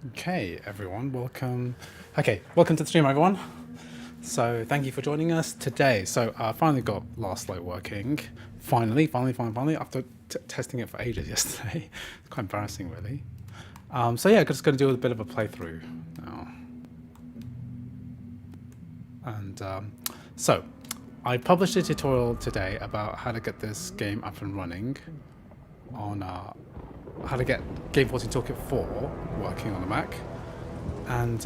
Okay, everyone, welcome. Okay, welcome to the stream, everyone. So, thank you for joining us today. So, I finally got Last Light working. Finally, after testing it for ages yesterday. It's quite embarrassing, really. So, yeah, just going to do a bit of a playthrough now. And so, I published a tutorial today about how to get this game up and running on how to get Game 14 Toolkit 4 working on the Mac. And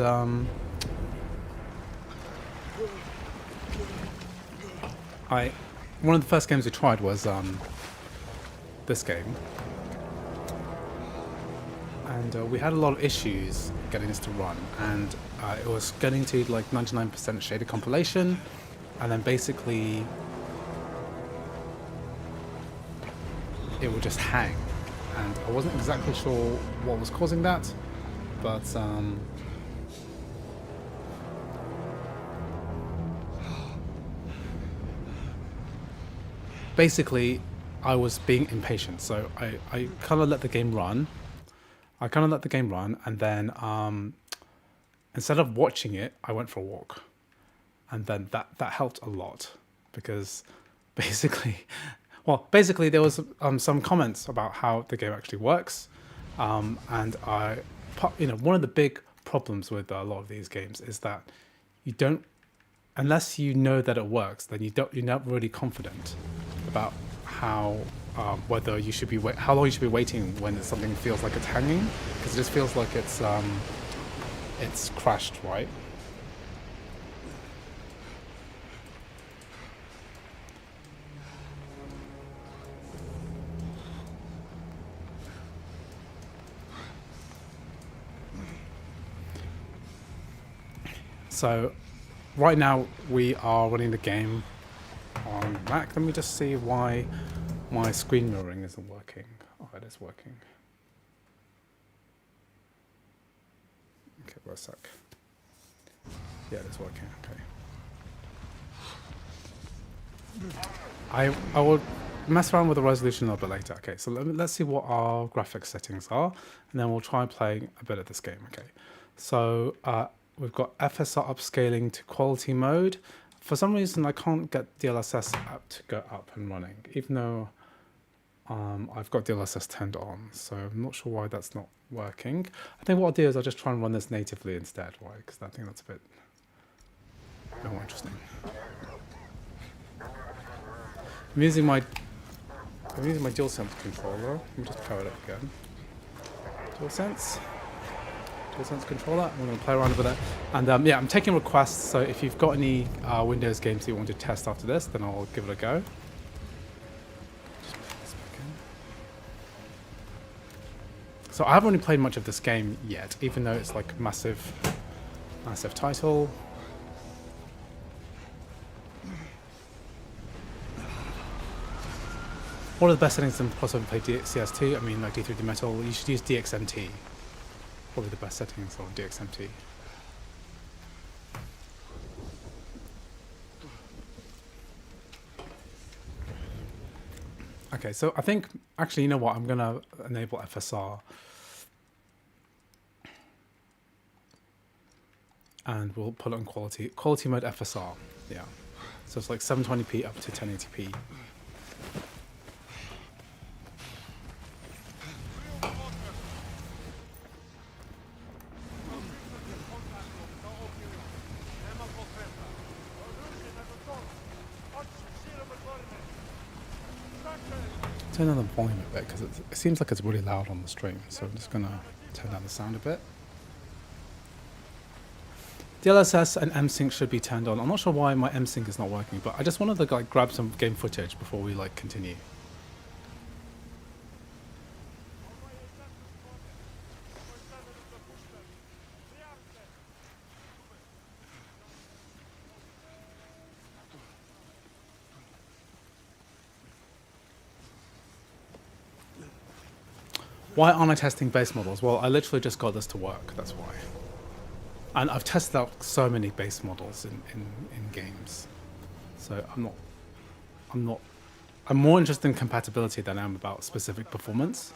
one of the first games we tried was this game, and we had a lot of issues getting this to run, and it was getting to like 99% shaded compilation, and then basically it would just hang, and I wasn't exactly sure what was causing that, but basically I was being impatient, so I kind of let the game run. And then instead of watching it, I went for a walk, and then that helped a lot because basically, basically there was some comments about how the game actually works, and one of the big problems with a lot of these games is that you don't, unless you know that it works, then you're not really confident about how whether you should be how long you should be waiting when something feels like it's hanging, because it just feels like it's crashed, right? So right now we are running the game on Mac. Let me just see why my screen mirroring isn't working. Oh, it is working. Okay, wait a sec. Yeah, it is working. Okay. I will mess around with the resolution a little bit later. Okay, so let's see what our graphics settings are, and then we'll try playing a bit of this game. Okay, so we've got FSR upscaling to quality mode. For some reason, I can't get DLSS up to go up and running, even though I've got DLSS turned on. So I'm not sure why that's not working. I think what I'll do is I'll just try and run this natively instead, right? Because I think that's a bit more interesting. I'm using my DualSense controller. Let me just power it up again. DualSense controller. I'm going to play around with it, and yeah, I'm taking requests. So if you've got any Windows games that you want to test after this, then I'll give it a go. So I haven't really played much of this game yet, even though it's like massive title. One of the best settings to possibly play CS2, I mean like D3D Metal, you should use DXMT. Probably the best settings on DXMT. Okay, so I think, actually, you know what, I'm going to enable FSR. And we'll put it on quality mode FSR, yeah. So it's like 720p up to 1080p. Turn down the volume a bit because it seems like it's really loud on the stream, so I'm just gonna turn down the sound a bit. DLSS and M-Sync should be turned on. I'm not sure why my M-Sync is not working, but I just wanted to like grab some game footage before we like continue. Why aren't I testing base models? Well, I literally just got this to work, that's why. And I've tested out so many base models in games. So I'm more interested in compatibility than I am about specific performance.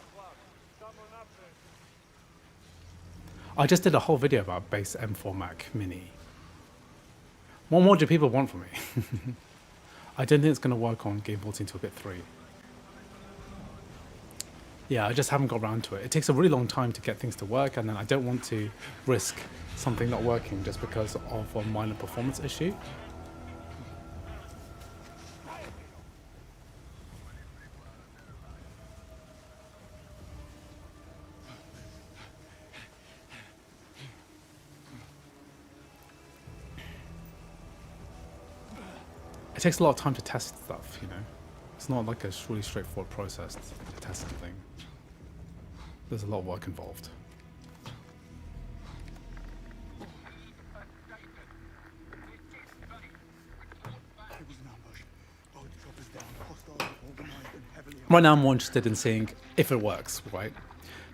I just did a whole video about base M4 Mac Mini. What more do people want from me? I don't think it's going to work on Game 14 Toolkit 3. Yeah, I just haven't got around to it. It takes a really long time to get things to work, and then I don't want to risk something not working just because of a minor performance issue. It takes a lot of time to test stuff, you know. It's not like a really straightforward process to test something. There's a lot of work involved. Right now I'm more interested in seeing if it works, right?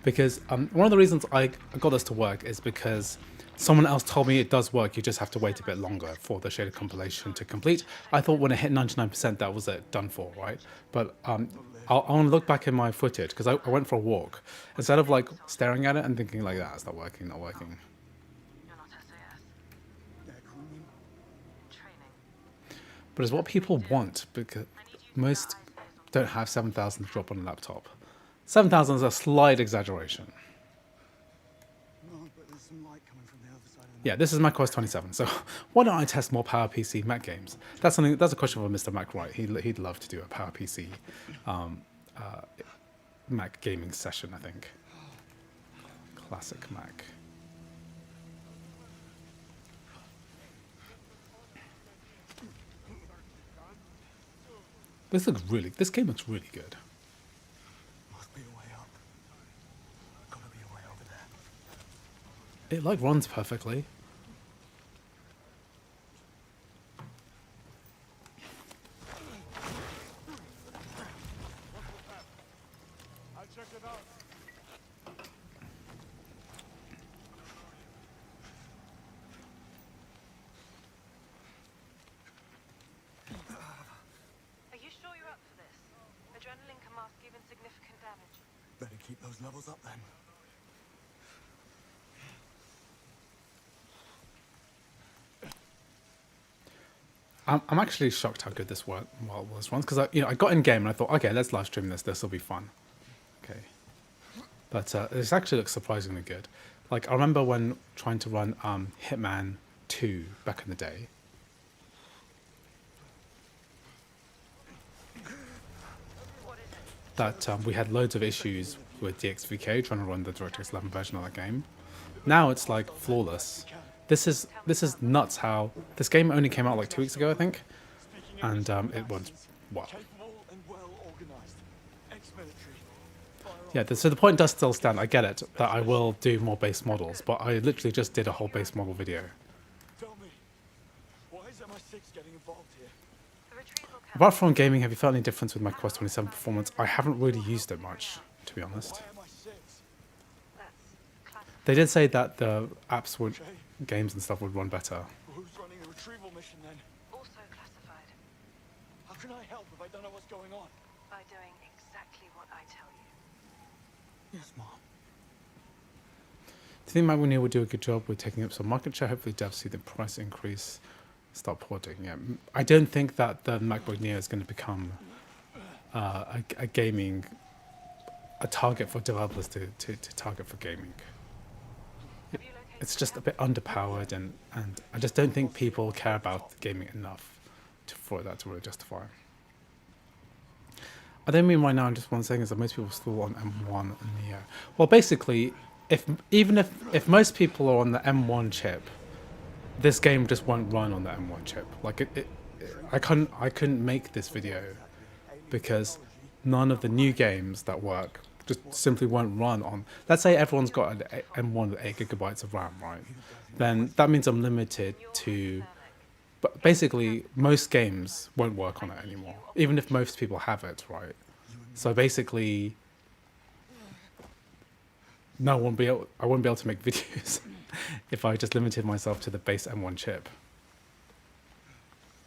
Because one of the reasons I got this to work is because someone else told me it does work, you just have to wait a bit longer for the shaded compilation to complete. I thought when it hit 99% that was it, done for, right? But I want to look back in my footage because I went for a walk. Instead of like staring at it and thinking like that, it's not working, not working. But it's what people want because most don't have 7,000 to drop on a laptop. 7,000 is a slight exaggeration. Yeah, this is macOS 27, so why don't I test more PowerPC Mac games? That's a question for Mr. Mac Wright. He'd love to do a PowerPC Mac gaming session, I think. Classic Mac. This game looks really good. Must be a way up. Gotta be a way over there. It like runs perfectly. I checked it out. Better keep those levels up then. I'm actually shocked how good this was because I got in game and I thought, okay, let's live stream this. This will be fun. Okay, but this actually looks surprisingly good. Like I remember when trying to run Hitman 2 back in the day. That we had loads of issues with DXVK trying to run the DirectX 11 version of that game. Now it's like flawless. This is nuts how this game only came out like 2 weeks ago, I think, and it was what? Yeah, so the point does still stand. I get it that I will do more base models, but I literally just did a whole base model video. Tell me, why is MI6 getting involved here? Apart from gaming, have you felt any difference with macOS 27 performance? I haven't really used it much, to be honest. Why MI6? They did say that the apps would, games and stuff would run better. Who's running the retrieval mission then? Also classified. How can I help if I don't know what's going on? By doing exactly what I tell you. Yes, Mom. Do you think MacBook Neo would do a good job with taking up some market share? Hopefully devs see the price increase, start porting. Yeah, I don't think that the MacBook Neo is going to become a target for developers to target for gaming. It's just a bit underpowered, and I just don't think people care about gaming enough for that to really justify. I don't mean right now. I'm just one saying is that most people are still on M1 and Neo. Well, basically, even if most people are on the M1 chip, this game just won't run on the M1 chip. Like I couldn't make this video because none of the new games that work just simply won't run on. Let's say everyone's got an M1 with 8 gigabytes of RAM, right? Then that means I'm limited to. But basically, most games won't work on it anymore, even if most people have it, right? So basically, I won't be able to make videos if I just limited myself to the base M1 chip.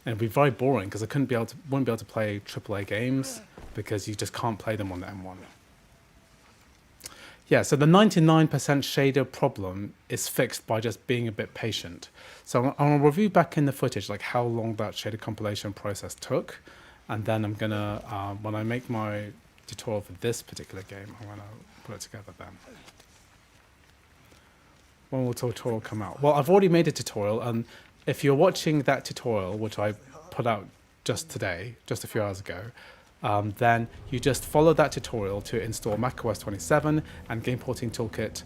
And it'd be very boring because I wouldn't be able to play AAA games because you just can't play them on the M1. Yeah, so the 99% shader problem is fixed by just being a bit patient. So I'll review back in the footage like how long that shader compilation process took, and then I'm gonna when I make my tutorial for this particular game, I'm gonna put it together then. When will the tutorial come out? Well, I've already made a tutorial, and if you're watching that tutorial, which I put out just today, just a few hours ago, then you just follow that tutorial to install macOS 27 and Game Porting Toolkit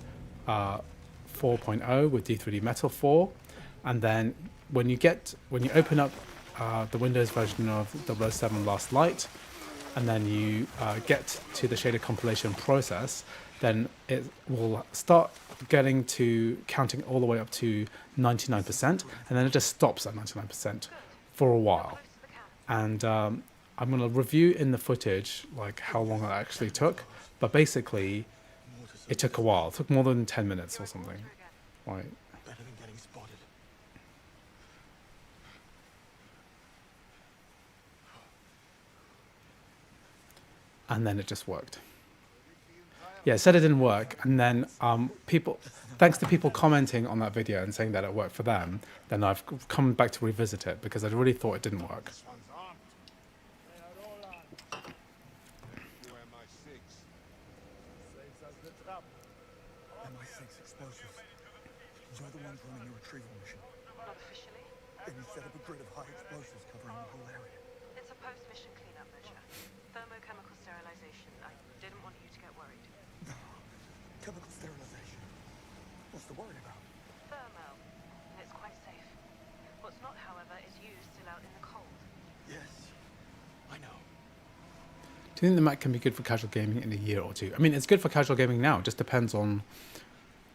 4.0 with D3D Metal 4, and then when you open up the Windows version of 007 Last Light, and then you get to the shader compilation process, then it will start getting to counting all the way up to 99%, and then it just stops at 99% for a while. And I'm going to review in the footage like how long it actually took, but basically it took a while. It took more than 10 minutes or something. Right. Better than getting spotted. And then it just worked. Yeah, it said it didn't work, and then thanks to people commenting on that video and saying that it worked for them, then I've come back to revisit it because I really thought it didn't work. MI6 explosives. You're the ones running a retrieval mission. Not officially. Then you set up a grid of high explosives covering the whole area. It's a post-mission cleanup measure. Thermochemical sterilization. I didn't want you to get worried. Chemical sterilization. What's to worry about? Thermo. It's quite safe. What's not, however, is used still out in the cold. Yes, I know. Do you think the Mac can be good for casual gaming in a year or two? I mean, it's good for casual gaming now. It just depends on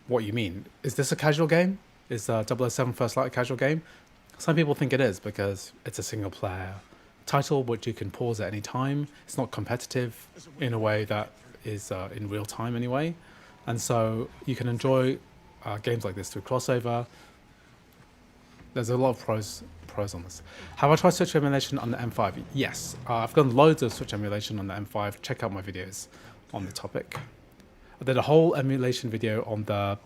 what you mean. Is this a casual game? Is 007 First Light a casual game? Some people think it is because it's a single player title which you can pause at any time. It's not competitive in a way that is in real time anyway. And so you can enjoy games like this through crossover. There's a lot of pros on this. Have I tried Switch emulation on the M5? Yes. I've done loads of Switch emulation on the M5. Check out my videos on the topic. I did a whole emulation video on the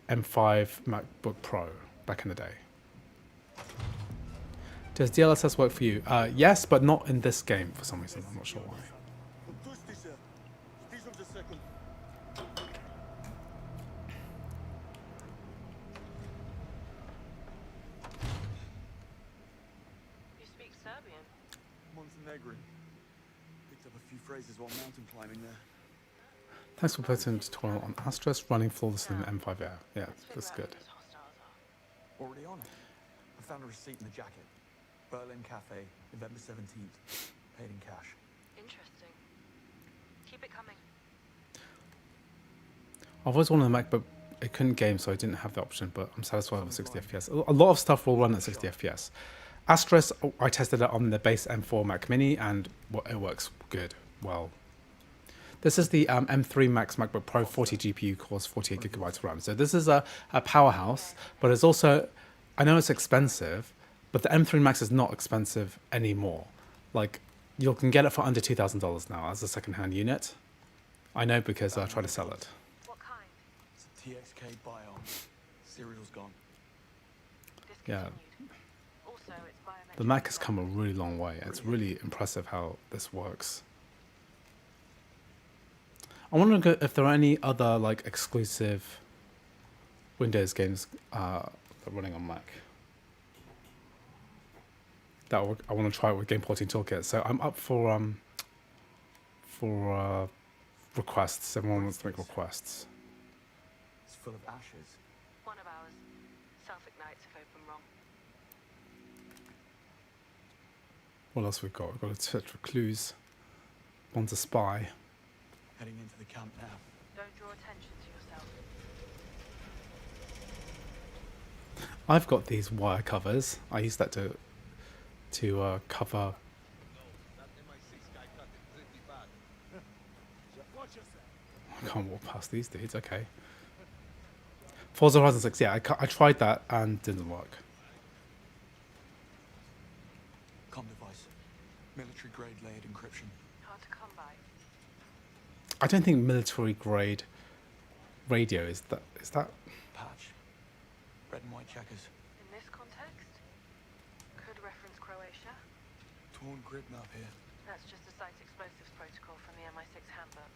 M5 MacBook Pro back in the day. Does DLSS work for you? Yes, but not in this game for some reason. I'm not sure why. You speak Serbian. Montenegrin. Picked up a few phrases while mountain climbing there. Thanks for posting a tutorial on Asterisk running flawlessly in the M5 Air. Yeah, that's good. Already on it. I found a receipt in the jacket. Berlin Cafe, November 17th. Paid in cash. Interesting. Keep it coming. I've always wanted a MacBook. It couldn't game, so I didn't have the option, but I'm satisfied with 60 FPS. A lot of stuff will run at 60 FPS. Asterisk, I tested it on the base M4 Mac Mini, and it works good. Well, this is the M3 Max MacBook Pro 40 GPU cores, 48 gigabytes RAM. So this is a powerhouse, but it's also, I know it's expensive, but the M3 Max is not expensive anymore. Like, you can get it for under $2,000 now as a second-hand unit. I know because I tried to sell it. What kind? It's a TXK Bion. Serial's gone. Yeah. Discontinued. Also, it's biometric. The Mac has come a really long way. It's really impressive how this works. I wonder if there are any other like exclusive Windows games that are running on Mac. I want to try it with Game Porting Toolkit. So I'm up for requests. Everyone wants to make requests. It's full of ashes. One of ours. Self-ignites if open wrong. What else we've got? We've got a search for clues. One's a spy. Heading into the camp now. Don't draw attention to yourself. I've got these wire covers. I use that to cover. I can't walk past these dudes. Okay. Forza Horizon 6. Yeah, I tried that and didn't work. Com device. Military grade layered encryption. Hard to come by. I don't think military grade radio is that? Patch. Red and white checkers. In this context, could reference Croatia. Torn grid map here. That's just a site explosives protocol from the MI6 handbook.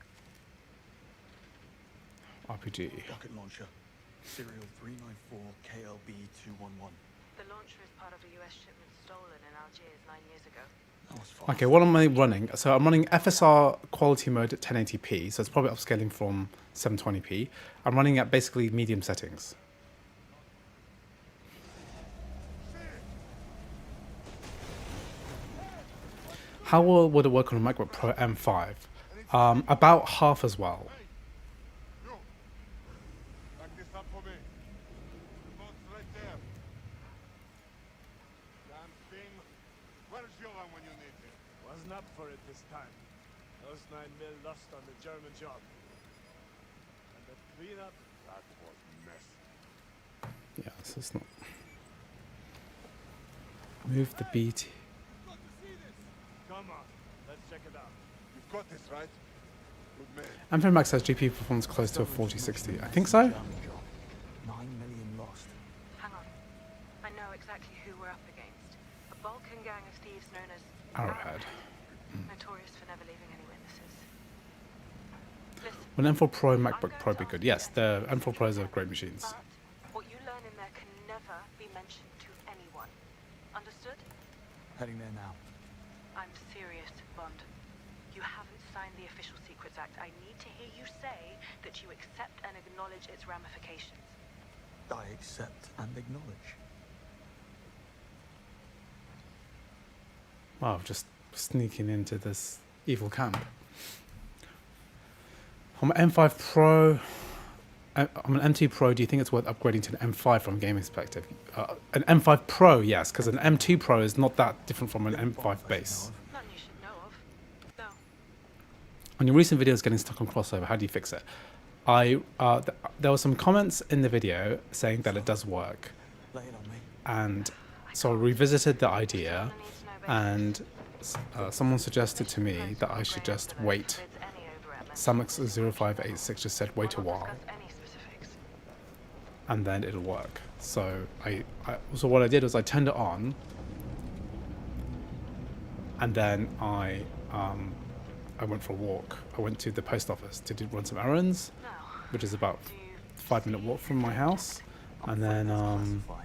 RPG. Rocket launcher. Serial 394 KLB211. The launcher is part of a US shipment stolen in Algiers 9 years ago. That was fast. Okay, what am I running? So I'm running FSR quality mode at 1080p, so it's probably upscaling from 720p. I'm running at basically medium settings. How well would it work on a MacBook Pro M5? About half as well. You, back this up for me. The boat's right there. Damn thing. Where's Johan when you need him? Wasn't up for it this time. Those 9 mil lost on the German job. And the cleanup, That was mess. Yeah, so it's not. Move the BT. come on, let's check it out. You've got this, right? Good man. M3 Max has GPU performance close to a 4060. I think so. 9 million lost. Hang on. I know exactly who we're up against. A Balkan gang of thieves known as Arrowhead. notorious for never leaving any witnesses. Listen, Will M4 Pro MacBook Pro be good? Yes, the M4 Pros are great machines. but what you learn in there can never be mentioned to anyone. Understood? Heading there now. I'm serious, Bond. You haven't signed the Official Secrets Act. I need to hear you say that you accept and acknowledge its ramifications. I accept and acknowledge. Wow, just sneaking into this evil camp. I'm an M5 Pro. I'm an M2 Pro. Do you think it's worth upgrading to an M5 from a gaming perspective? An M5 Pro, yes, because an M2 Pro is not that different from an M5 base. None you should know of. No. On your recent videos getting stuck on crossover, how do you fix it? There were some comments in the video saying that it does work, Lay it on me. and so I revisited the idea, and someone suggested to me that I should just wait. Samix0586 just said wait a while, and then it'll work. So so what I did was I turned it on, and then I went for a walk. I went to the post office to run some errands, which is about a 5-minute walk from my house, and then Classified.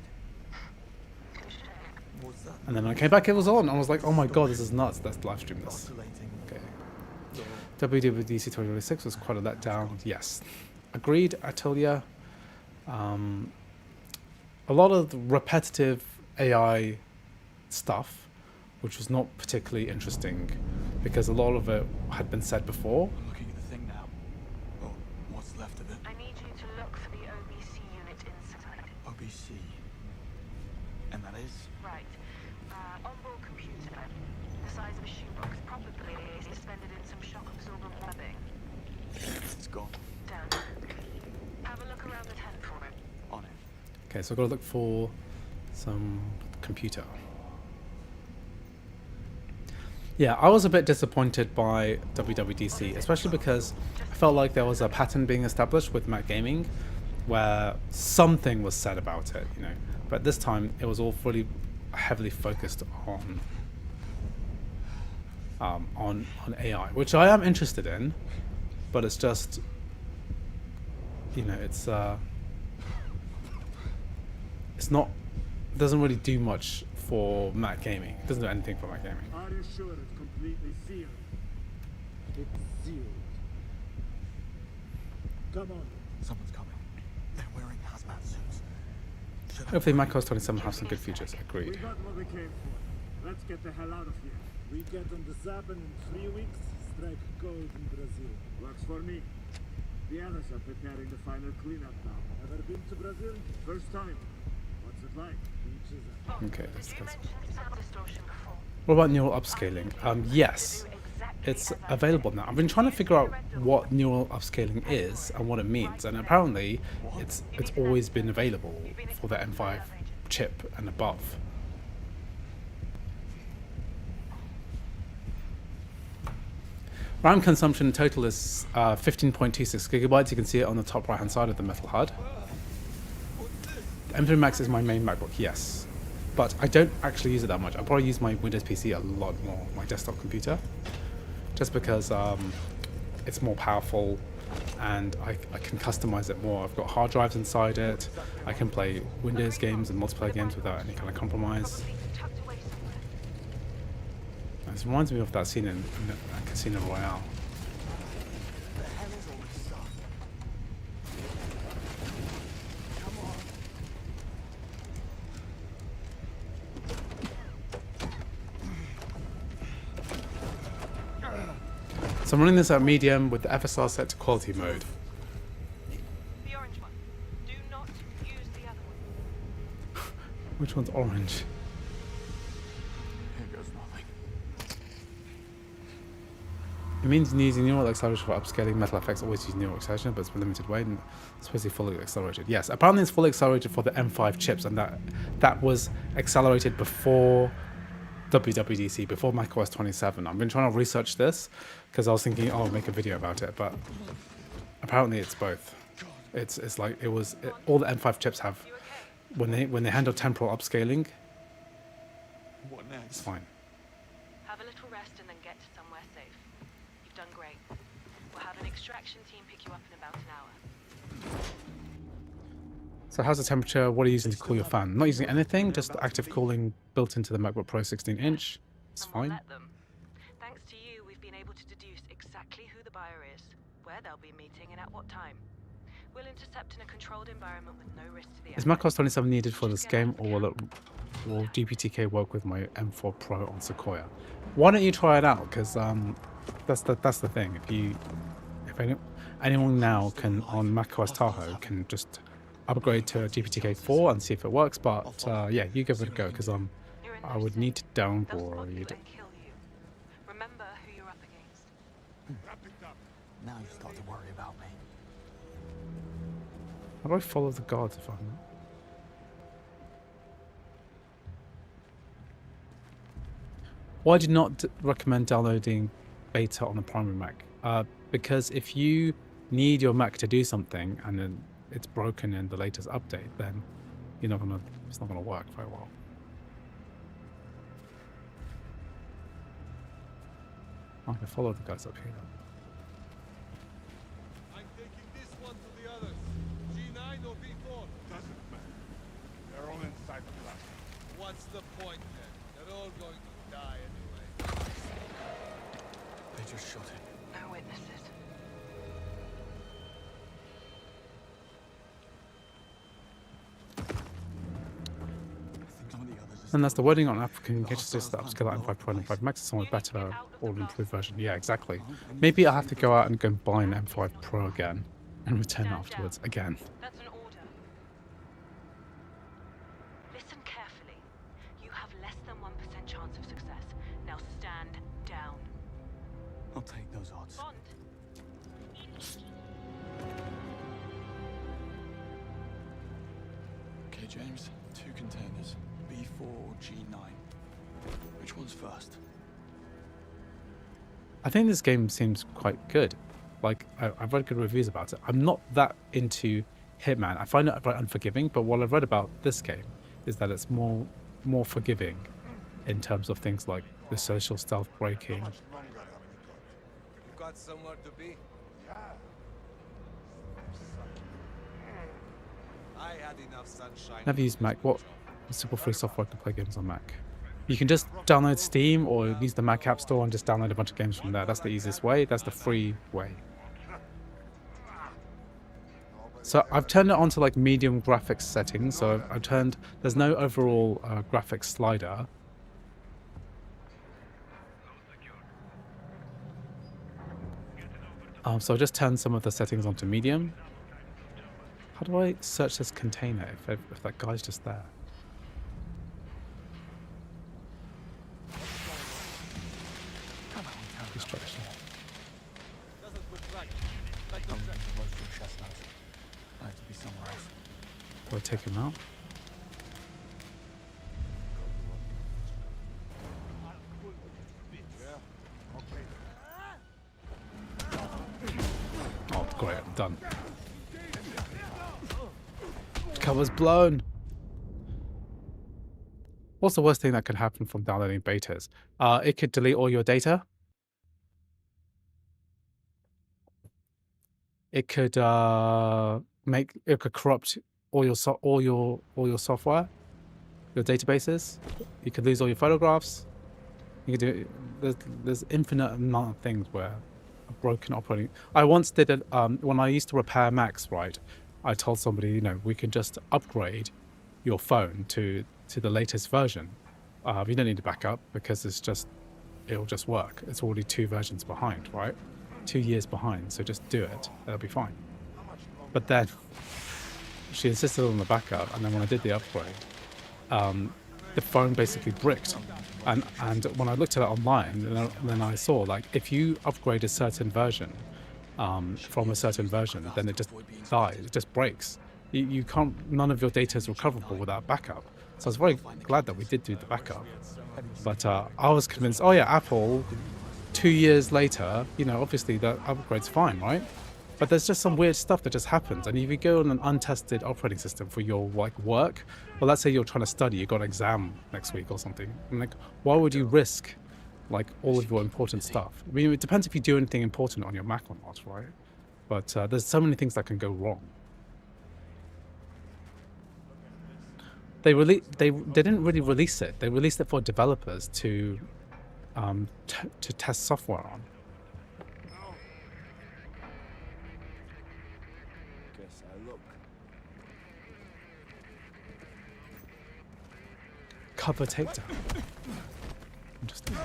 Was that and then I came back. It was on. I was like, oh my god, this is nuts. Let's live stream this. oscillating? Okay. Door. WWDC 2026 was quite a letdown. Yes, agreed. Atolia. A lot of the repetitive AI stuff, which was not particularly interesting, because a lot of it had been said before. I'm looking at the thing now. Or what's left of it. I need you to look for the OBC unit inside. OBC. And that is? Right. Onboard computer. The size of a shoebox, probably suspended in some shock-absorbent webbing. It's gone. Down. Have a look around the tent for it. On it. Okay, so I've got to look for some computer. Yeah, I was a bit disappointed by WWDC, especially because I felt like there was a pattern being established with Mac Gaming where something was said about it, you know. But this time it was all fully heavily focused on AI, which I am interested in, but it's just, you know, it's not, doesn't really do much for Mac Gaming. It doesn't do anything for Mac Gaming. Are you sure it's completely sealed? It's sealed. Come on. Someone's coming. They're wearing hazmat suits. Should I Hopefully hurry? Mac OS 27 have some good features. We Agreed. got what we came for. Let's get the hell out of here. We get on the Zappen in 3 weeks, strike gold in Brazil. Works for me. The others are preparing the final cleanup now. Ever been to Brazil? First time. What's it like? Beaches and Okay, Did let's you go. mention sound distortion before? What about neural upscaling? Yes, it's available now. I've been trying to figure out what neural upscaling is and what it means, and apparently it's always been available for the M5 chip and above. RAM consumption total is 15.26 gigabytes. You can see it on the top right hand side of the metal HUD. The M3 Max is my main MacBook, yes. But I don't actually use it that much. I probably use my Windows PC a lot more, my desktop computer. Just because it's more powerful and I can customize it more. I've got hard drives inside it. I can play Windows games and multiplayer games without any kind of compromise. Tucked away somewhere. This reminds me of that scene in Casino Royale. The hell is all this stuff? Come on. So I'm running this at medium with the FSR set to quality mode. The orange one. Do not use the other one. Which one's orange? Here goes nothing. It means using neural acceleration for upscaling. Metal effects always use neural acceleration, but it's for limited way and it's supposed to be fully accelerated. Yes, apparently it's fully accelerated for the M5 chips, and that was accelerated before WWDC, before macOS 27. I've been trying to research this because I was thinking, oh, I'll make a video about it, but apparently it's both. It's like all the M5 chips have when they handle temporal upscaling. What It's next? fine. Have a little rest and then get to somewhere safe. You've done great. We'll have an extraction team pick you up in about an hour. So how's the temperature? What are you using to cool your fan? Not using anything, just active cooling built into the MacBook Pro 16-inch. It's And we'll fine. let them. Thanks to you, we've been able to deduce exactly who the buyer is, where they'll be meeting, and at what time. We'll intercept in a controlled environment with no risk to the Is enemy. macOS 27 needed for this game, or will GPTK work with my M4 Pro on Sequoia? Why don't you try it out? Because that's the thing. If anyone now can on macOS Tahoe can just upgrade to a GPTK 4 and see if it works. But yeah, you give it a go because You're in I their would need to system. They'll spot you downgrade. and kill you. Remember who you're up against. Wrap it up. Now you start to worry about me. How do I follow the guards if I'm? Why do you not recommend downloading beta on the primary Mac? Because if you need your Mac to do something and then it's broken in the latest update, then it's not gonna work very well. I can follow the guys up here. I'm taking this one to the others. G9 or B4? Doesn't matter. They're all inside the blast. What's the point then? They're all going to die anyway. They just shot him. No witnesses. I think some of the others are And that's the still wording on African Gadgets, just the upscale at M5 Pro and M5 Max is somewhat better or improved version. Yeah, exactly. Maybe I'll have to go out and go and buy an M5 Pro again and return it afterwards again. That's an order. Listen carefully. You have less than 1% chance of success. Now stand down. I'll take those odds. Bond. Okay, James. 2 containers. B4 or G9. Which one's first? I think this game seems quite good. Like, I've read good reviews about it. I'm not that into Hitman. I find it very unforgiving, but what I've read about this game is that it's more forgiving in terms of things like the social stealth breaking. You got somewhere to be? I had enough sunshine. Never used Mac. What super free software to play games on Mac? You can just download Steam or use the Mac App Store and just download a bunch of games from there. That's the easiest way. That's the free way. So I've turned it on to like medium graphics settings. So I've turned, there's no overall graphics slider. So I just turned some of the settings onto medium. How do I search this container if that guy's just there? Destruction. Doesn't look right. Like I'm the track. roasting chestnuts. I have to be somewhere else. Do I take him out? Yeah. Okay. was blown. What's the worst thing that could happen from downloading betas? It could delete all your data. It could corrupt all your software, your databases. You could lose all your photographs. You could do there's infinite amount of things where a broken operating. I once did it when I used to repair Macs. Right, I told somebody, you know, we can just upgrade your phone to the latest version. You don't need to back up because it'll just work. It's already 2 versions behind, right? 2 years behind, so just do it. It'll be fine. But then she insisted on the backup, and then when I did the upgrade, the phone basically bricked. And when I looked at it online, then I saw, like, if you upgrade a certain version from a certain version, then it just dies. It just breaks. You can't. None of your data is recoverable without backup. So I was very glad that we did do the backup. But I was convinced, oh yeah, Apple, 2 years later, you know, obviously the upgrade's fine, right? But there's just some weird stuff that just happens. And if you go on an untested operating system for your like work, well, let's say you're trying to study, you've got an exam next week or something. And like, why would you risk like all of your important stuff? I mean, it depends if you do anything important on your Mac or not, right? But there's so many things that can go wrong. They didn't really release it. They released it for developers to test software on. Guess I look. Cover takedown. Interesting.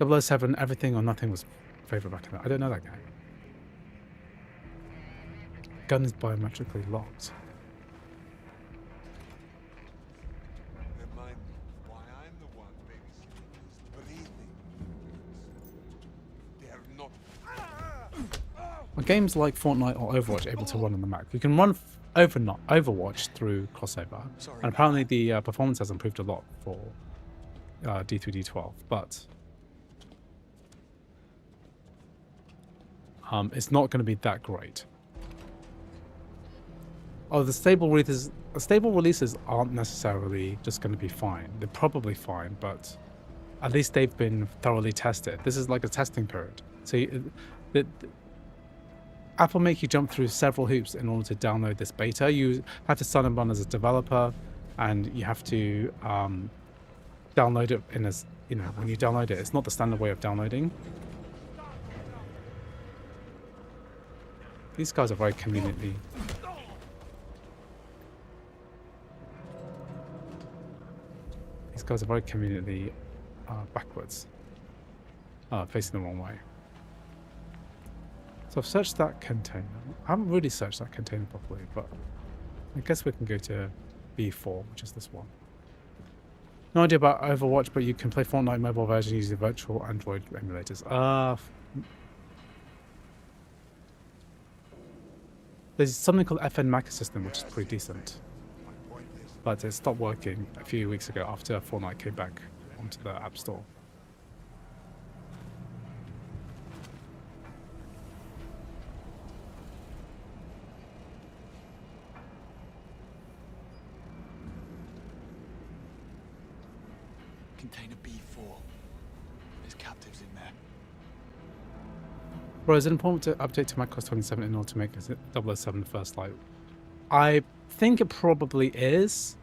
007, Everything or Nothing was favorite back in that. I don't know that guy. Gun is biometrically locked. Remind me why I'm the one babysitting these breathing. They're not. Are games like Fortnite or Overwatch able to run on the Mac? You can run Overwatch through crossover, and apparently the performance has improved a lot for D3D12, but it's not going to be that great. Oh, the stable releases aren't necessarily just going to be fine. They're probably fine, but at least they've been thoroughly tested. This is like a testing period. So Apple make you jump through several hoops in order to download this beta. You have to sign on as a developer, and you have to download it in as, you know, when you download it, it's not the standard way of downloading. These guys are very conveniently. These guys are very conveniently backwards, facing the wrong way. So I've searched that container. I haven't really searched that container properly, but I guess we can go to B4, which is this one. No idea about Overwatch, but you can play Fortnite mobile version using virtual Android emulators. There's something called FN Mac System, which is pretty decent. But it stopped working a few weeks ago after Fortnite came back onto the App Store. Container B4. There's captives in there. Bro, is it important to update to macOS 27 in order to make 007 the first light? I think it probably is,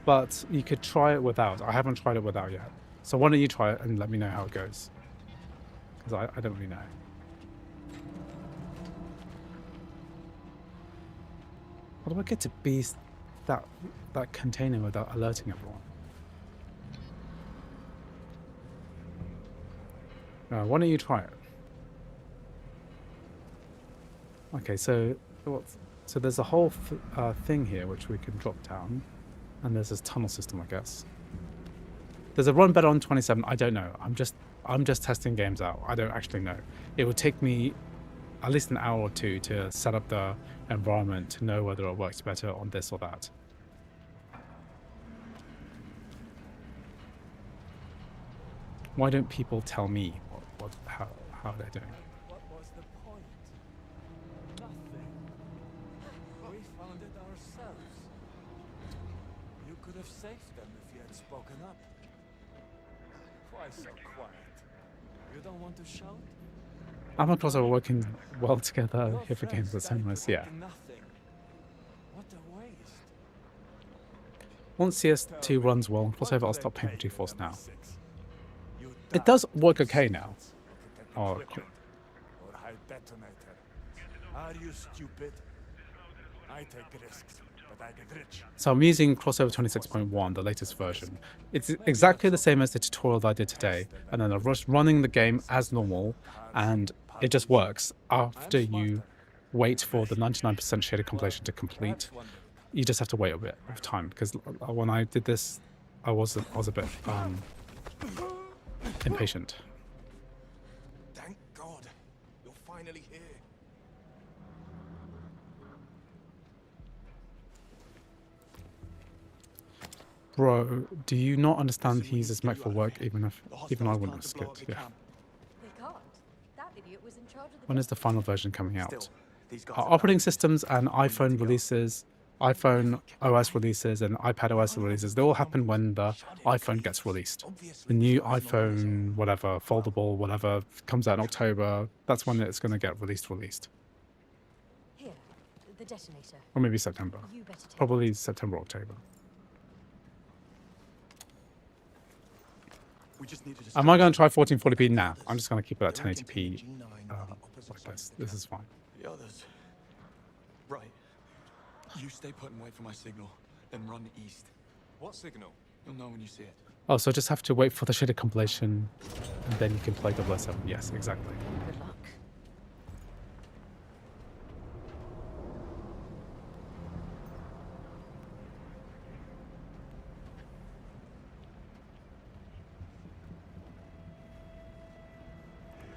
but you could try it without. I haven't tried it without yet. So why don't you try it and let me know how it goes? Because I don't really know. How do I get to be that container without alerting everyone? Why don't you try it? Okay, so there's a whole thing here which we can drop down, and there's this tunnel system, I guess. There's a run better on 27. I don't know. I'm just testing games out. I don't actually know. It would take me at least an hour or two to set up the environment to know whether it works better on this or that. Why don't people tell me how they're doing? What was the point? Nothing. We found it ourselves. have saved them if you had spoken up. Why so quiet? You don't want to shout? Armor crossover working well together Your if against friends the same died as to yeah. nothing. What a waste. Once CS2 Tell me, runs well, what crossover do I'll they stop paying pay for GeForce you, now. MI6? You It die does work in okay now. seconds. Look at the Oh, equipment or high detonator. Are you stupid? I take risks, but I get rich. So I'm using crossover 26.1, the latest version. It's exactly the same as the tutorial that I did today, and then I'm just running the game as normal, and it just works after you wait for the 99% shaded completion to complete. You just have to wait a bit of time, because when I did this, I was a bit impatient. Thank God, you're finally here. Bro, do you not understand he uses Mac for work, even I wouldn't risk it? Yeah. They can't. That idiot was in charge of the When is the final version coming out? Still, these guys Our are operating valued. systems and We need to iPhone go. releases, iPhone OS releases and iPad OS releases, they all happen when the iPhone gets released. The new iPhone, whatever, foldable, whatever, comes out in October, that's when it's going to get released. Here, the detonator. Or maybe September. You better take Probably September, October. We just needed Am I going to try 1440p? Nah, I'm just going to keep it at 1080p. Like this. This is fine. The others. Right. You stay put and wait for my signal, then run east. What signal? You'll know when you see it. Oh, so just have to wait for the shaded compilation, and then you can play 007. Yes, exactly. Good luck.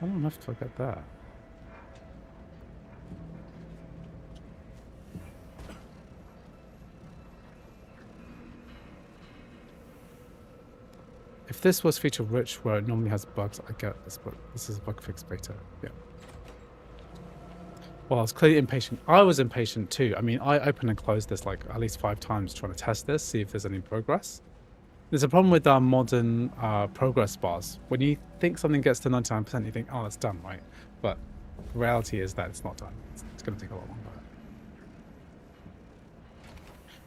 How long left till I get that? If this was feature rich where it normally has bugs, I get this, but this is bug fix beta. Yeah. Well, I was clearly impatient. I was impatient too. I mean, I opened and closed this like at least 5 times trying to test this, see if there's any progress. There's a problem with modern progress bars. When you think something gets to 99%, you think, oh, it's done, right? But the reality is that it's not done. It's going to take a lot longer.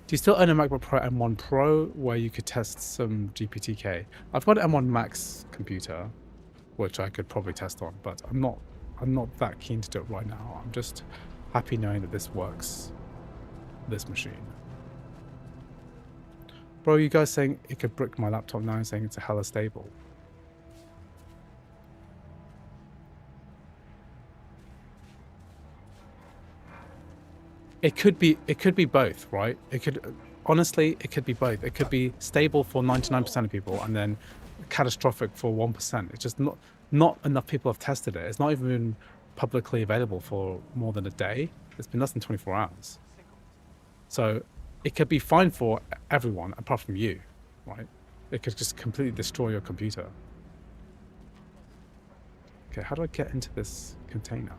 Do you still own a MacBook Pro M1 Pro where you could test some GPTK? I've got an M1 Max computer, which I could probably test on, but I'm not that keen to do it right now. I'm just happy knowing that this works, this machine. Bro, you guys saying it could brick my laptop now and saying it's a hella stable. It could be both, right? It could, honestly, it could be both. It could be stable for 99% of people and then catastrophic for 1%. It's just not enough people have tested it. It's not even been publicly available for more than a day. It's been less than 24 hours. So it could be fine for everyone apart from you, right? It could just completely destroy your computer. Okay, how do I get into this container?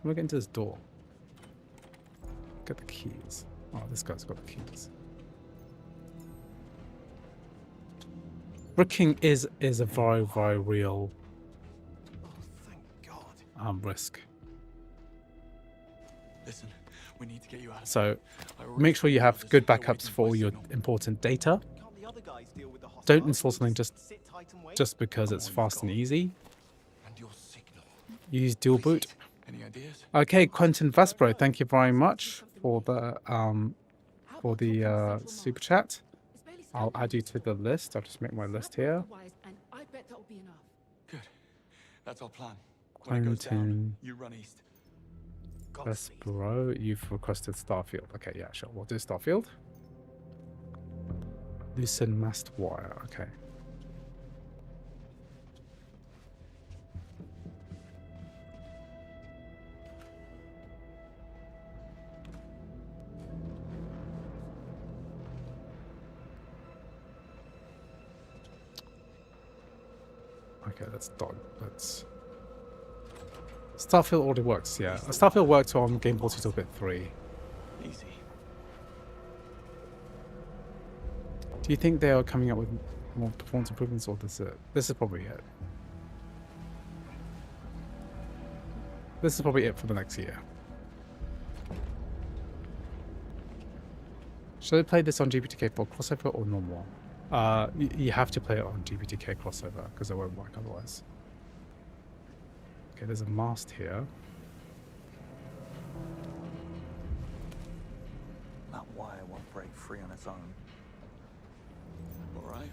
How do I get into this door? Get the keys. Oh, this guy's got the keys. Bricking is a very, very real Thank God. risk. Listen, we need to get you out of So I already make sure you told have others good they're backups waiting for my your signal. important data. Can't the other guys deal with the Don't hostiles? install something Sit tight and wait? just because it's fast and easy. And your signal. Use dual boot. Any ideas? Okay, Quentin Vespro, thank you very much for the super chat. I'll add you to the list. I'll just make my list here. And I bet that'll be enough. Good. That's our plan. When it goes down, Quentin you run east. Godspeed. Vespro, you've requested Starfield. Okay, yeah, sure. We'll do Starfield. Loosen mast wire. Okay. Okay, let's dot. Let's. Starfield already works, yeah. Starfield worked on Game Boy 2 3. Easy. Do you think they are coming up with more performance improvements, or this is probably it? This is probably it for the next year. Should I play this on GPTK for crossover or normal? You have to play it on GPTK crossover because it won't work otherwise. Okay, there's a mast here. That wire won't break free on its own. All right.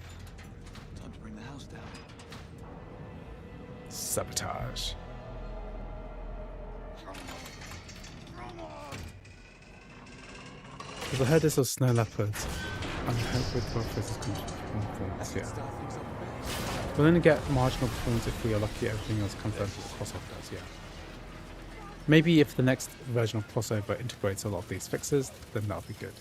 Time to bring the house down. Sabotage. Because I heard this was snow leopards. I hope with both phases performance, yeah. We'll only get marginal performance if we are lucky everything else comes down to what crossover does, yeah. Maybe if the next version of crossover integrates a lot of these fixes, then that'll be good.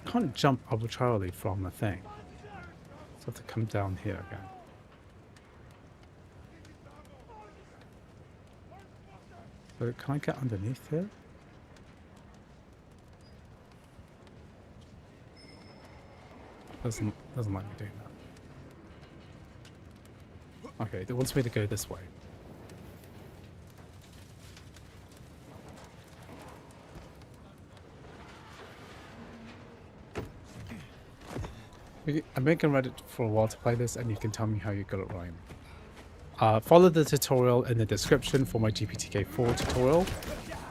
Can't jump arbitrarily from the thing. So I have to come down here again. So can I get underneath here? Doesn't like me doing that. Okay, it wants me to go this way. I've been on Reddit for a while to play this, and you can tell me how you got it right. Follow the tutorial in the description for my GPTK 4 tutorial.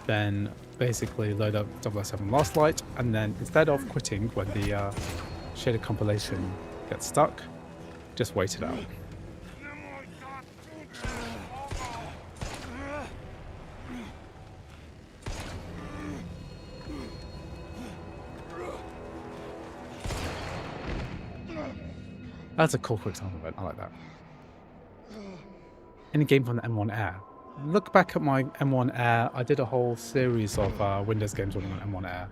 Then basically load up 007 Last Light, and then instead of quitting when the shader compilation gets stuck, just wait it out. That's a cool quick time event. I like that. Any game from the M1 Air. Look back at my M1 Air. I did a whole series of Windows games running on M1 Air.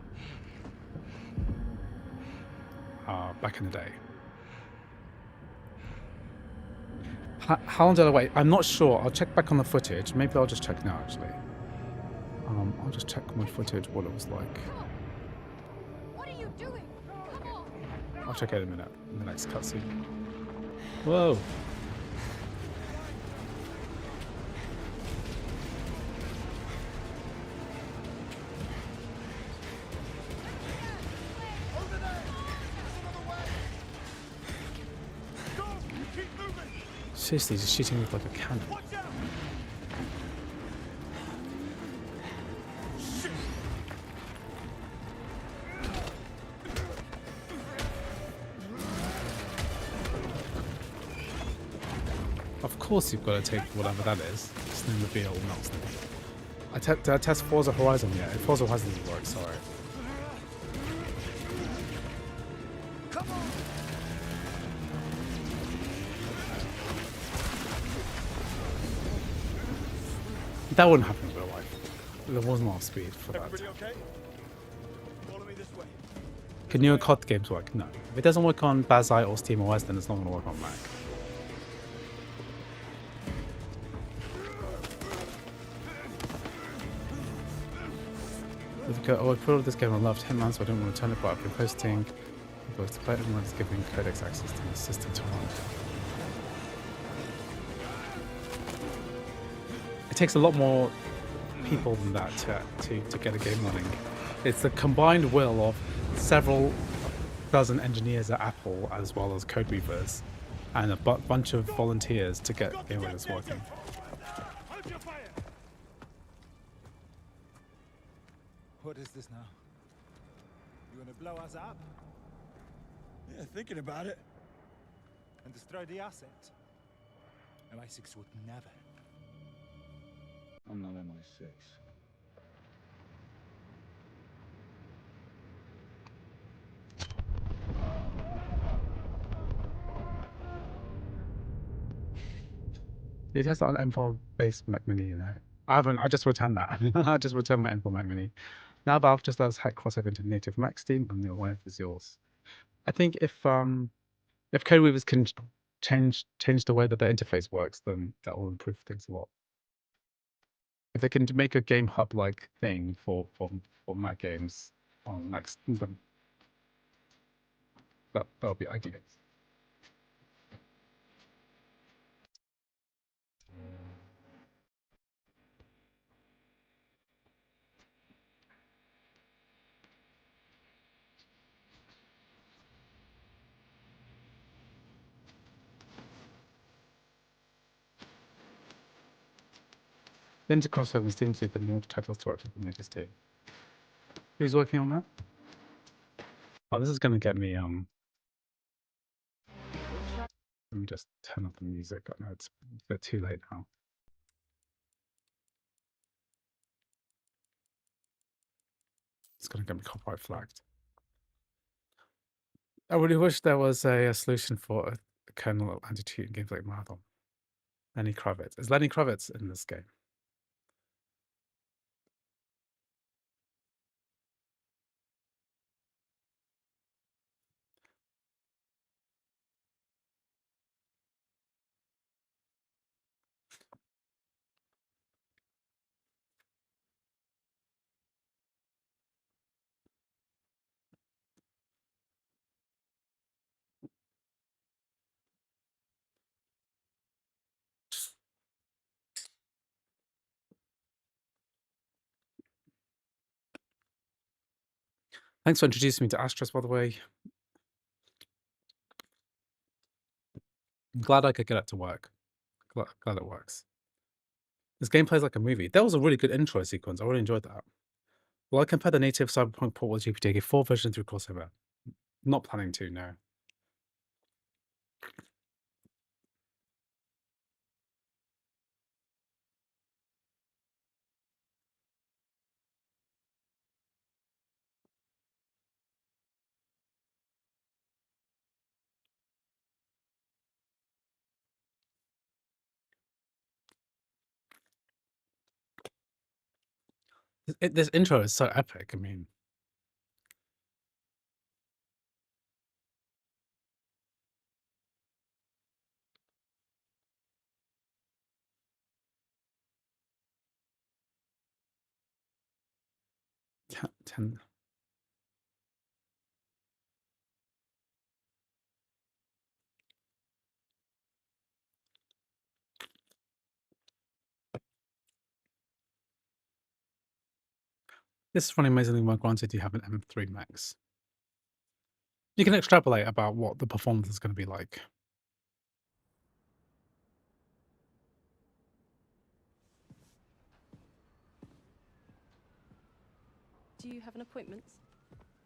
Back in the day. How long did I wait? I'm not sure. I'll check back on the footage. Maybe I'll just check now, actually. I'll just check my footage, what it was like. What are you doing? Come on. I'll check it in a minute, in the next cutscene. Whoa! Seriously, just shooting with like a cannon. Of course you've got to take whatever that is. Snowmobile melts them. Did I test Forza Horizon yet? Forza Horizon didn't work, sorry. That wouldn't happen in real life. There wasn't enough speed for that. Everybody okay? Follow me this way. Can newer COD games work? No. If it doesn't work on Bazai or SteamOS, then it's not going to work on Mac. Oh, I put all this game I loved Hitman, so I don't want to turn it, but I've been posting both to play it and giving codex access to the system to run. It takes a lot more people than that to get a game running. It's the combined will of several dozen engineers at Apple, as well as code reviewers, and a bunch of volunteers to get game runners working. What is this now? You wanna blow us up Yeah, thinking about it. and destroy the asset? MI6 would never. I'm not MI6. It has an M4 based Mac Mini, you know. I just returned that. I just returned my M4 Mac Mini. Now Valve just lets hack crossover into native Mac Steam, and the web is yours. I think if code weavers can change the way that the interface works, then that will improve things a lot. If they can make a game hub like thing for Mac games on Mac, then that'll be ideal. Then to crossover Steam to the new title storage of the latest too. Who's working on that? Oh, this is gonna get me Let me just turn off the music. I know it's a bit too late now. It's gonna get me copyright flagged. I really wish there was a solution for a kernel anti-cheat in games like Marathon. Lenny Kravitz. Is Lenny Kravitz in this game? Thanks for introducing me to Astros, by the way. I'm glad I could get it to work. Glad it works. This game plays like a movie. That was a really good intro sequence. I really enjoyed that. Will I compare the native Cyberpunk port with GPTK 4 version through crossover? Not planning to, no. This intro is so epic. I mean, ten. This is running amazingly well, granted you have an M3 Max. You can extrapolate about what the performance is going to be like. Do you have an appointment?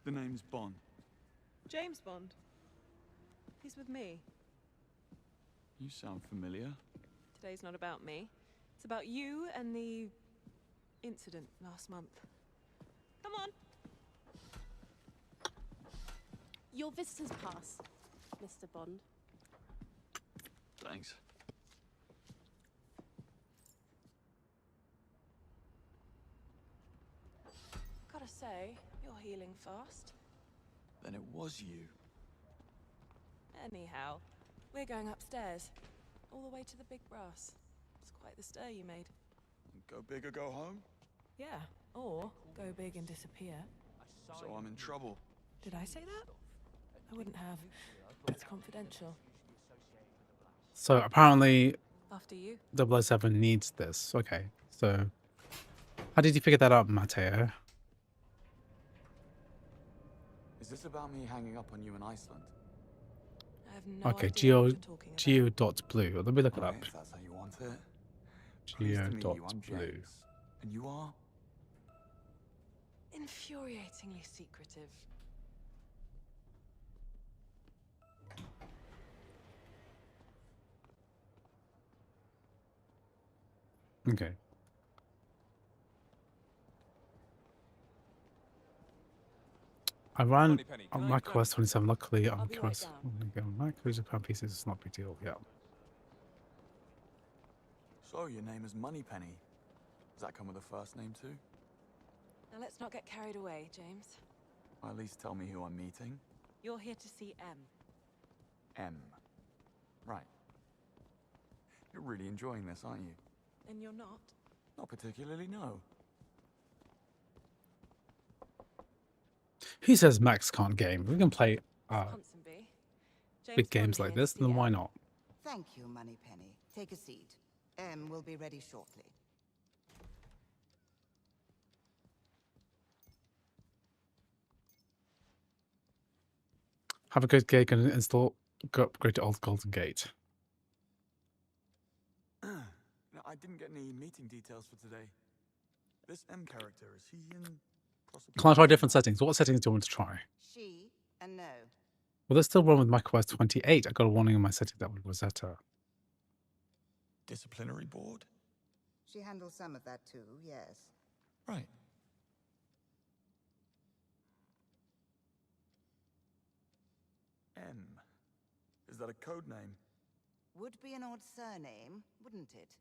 The name's Bond. James Bond. He's with me. You sound familiar. Today's not about me. It's about you and the incident last month. Come on. Your visitor's pass, Mr. Bond. Thanks. Gotta say, you're healing fast. Then it was you. Anyhow, we're going upstairs. All the way to the big brass. It's quite the stir you made. Go big or go home? Yeah, or go big and disappear. So I'm in trouble. Did I say that? I wouldn't have. It's confidential. So apparently After you. 007 needs this. Okay, so how did you figure that out, Matteo? Is this about me hanging up on you in Iceland? I have no Okay, idea what you're talking about. geo.blue. Let me look it up. Alright, if that's how you want it. Pleased to meet you, I'm Geo.blue. James. And you are? Infuriatingly secretive. Okay. I ran on macOS 27. Luckily, I'm curious. Mac user pound pieces is not a big deal. Yeah. So your name is Moneypenny. Does that come with a first name too? Now let's not get carried away, James. Or at least tell me who I'm meeting. You're here to see M. M. Right. You're really enjoying this, aren't you? And you're not? Not particularly, no. Who says Max can't game? We can play Ponsonby. big James games Bond like here this, to then see why M. not? Thank you, Moneypenny. Take a seat. M will be ready shortly. Have a good gig and install upgrade to old Golden Gate. No, I didn't get any meeting details for today. This M character, is he in possibly... Can I try different settings? What settings do you want to try? She, and no. Well, there's still one with macOS 28. I got a warning in my setting that was Rosetta. Disciplinary board? She handles some of that too, yes. Right. M. Is that a code name? Would be an odd surname, wouldn't it?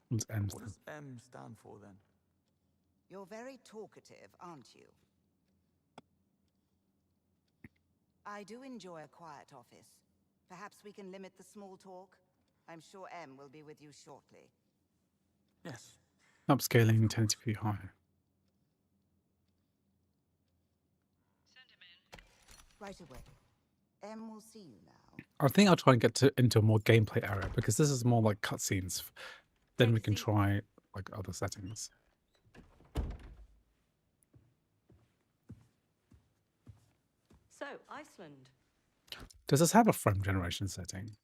What's M's What then? does M stand for then? You're very talkative, aren't you? I do enjoy a quiet office. Perhaps we can limit the small talk? I'm sure M will be with you shortly. Yes. Upscaling intensity higher. Right away. M will see you now. I think I'll try and get into a more gameplay area because this is more like cutscenes. Then we can try like other settings. So, Iceland. Does this have a frame generation setting?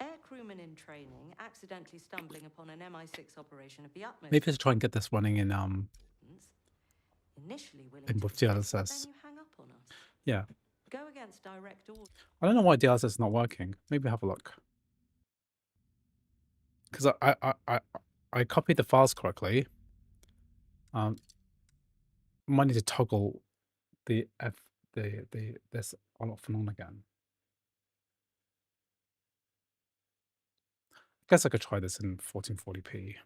Air crewman in training accidentally stumbling upon an MI6 operation of the utmost. Maybe to try and get this running in Initially willing in to with assist, DLSS. but then you hang up on us. Yeah. Go against direct orders. I don't know why DLSS is not working. Maybe have a look. Because I copied the files correctly. Might need to toggle the this on off and on again. I guess I could try this in 1440p.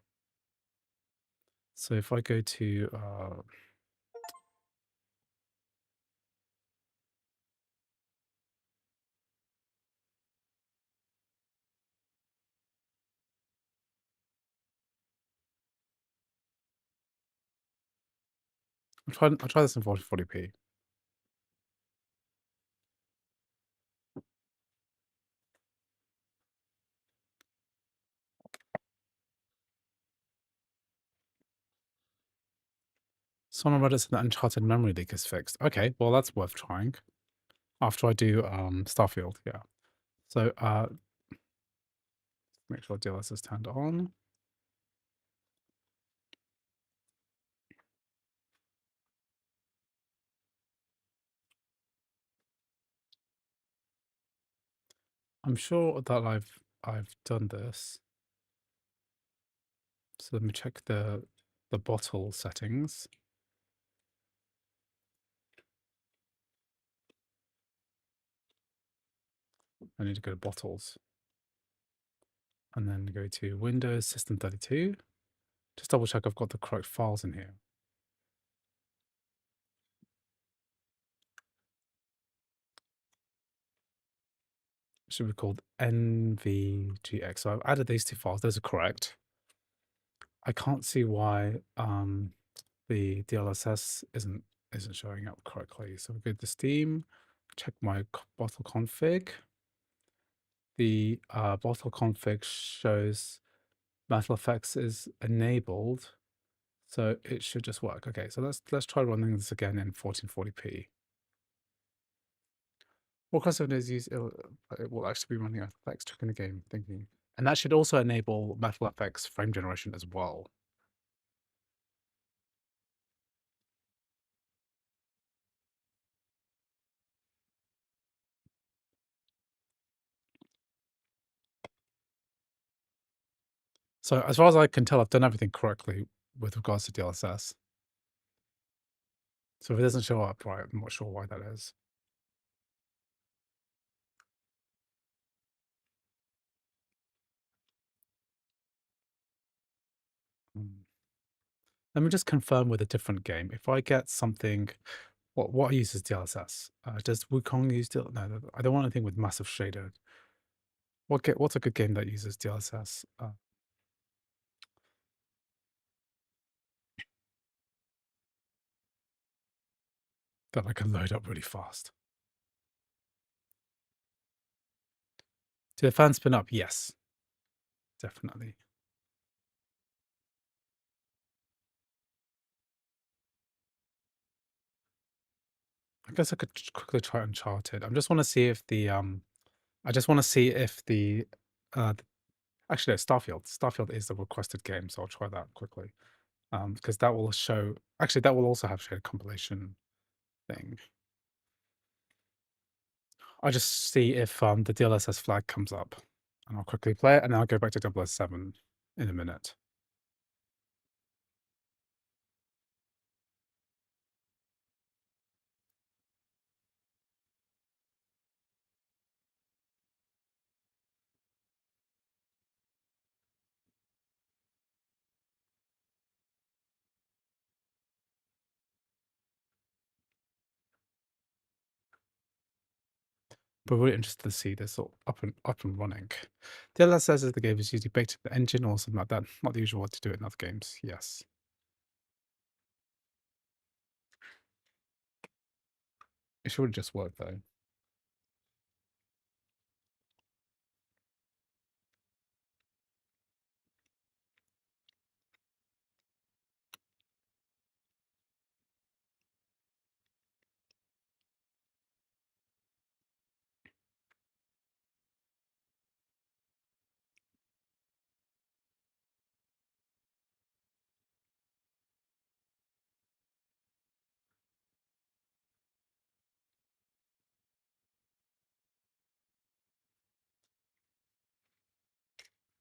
So if I go to I'll try this in 1440p. Someone on Reddit said that Uncharted memory leak is fixed. Okay, well that's worth trying. After I do Starfield, yeah. So make sure DLS is turned on. I'm sure that I've done this. So let me check the bottle settings. I need to go to bottles. And then go to Windows System 32. Just double check I've got the correct files in here. It should be called NVGX. So I've added these two files. Those are correct. I can't see why the DLSS isn't showing up correctly. So we go to Steam, check my bottle config. The bottle config shows Metal Effects is enabled, so it should just work. Okay, so let's try running this again in 1440p. What class of is used? It will actually be running effects check in the game. Thinking, and that should also enable Metal FX frame generation as well. So as far as I can tell, I've done everything correctly with regards to DLSS. So if it doesn't show up, right, I'm not sure why that is. Let me just confirm with a different game. If I get something, what uses DLSS? Does Wukong use DLSS? No, I don't want anything with massive shader. What's a good game that uses DLSS? That I can load up really fast. Do the fans spin up? Yes, definitely. I guess I could quickly try Uncharted. I just want to see if the actually no, Starfield. Starfield is the requested game, so I'll try that quickly. Because that will show. Actually, that will also have shared compilation thing. I just see if the DLSS flag comes up, and I'll quickly play it, and then I'll go back to 007 in a minute. But we're really interested to see this all up and running. DLSS is the game is usually baked in the engine or something like that. Not the usual way to do it in other games. Yes. It should just work though.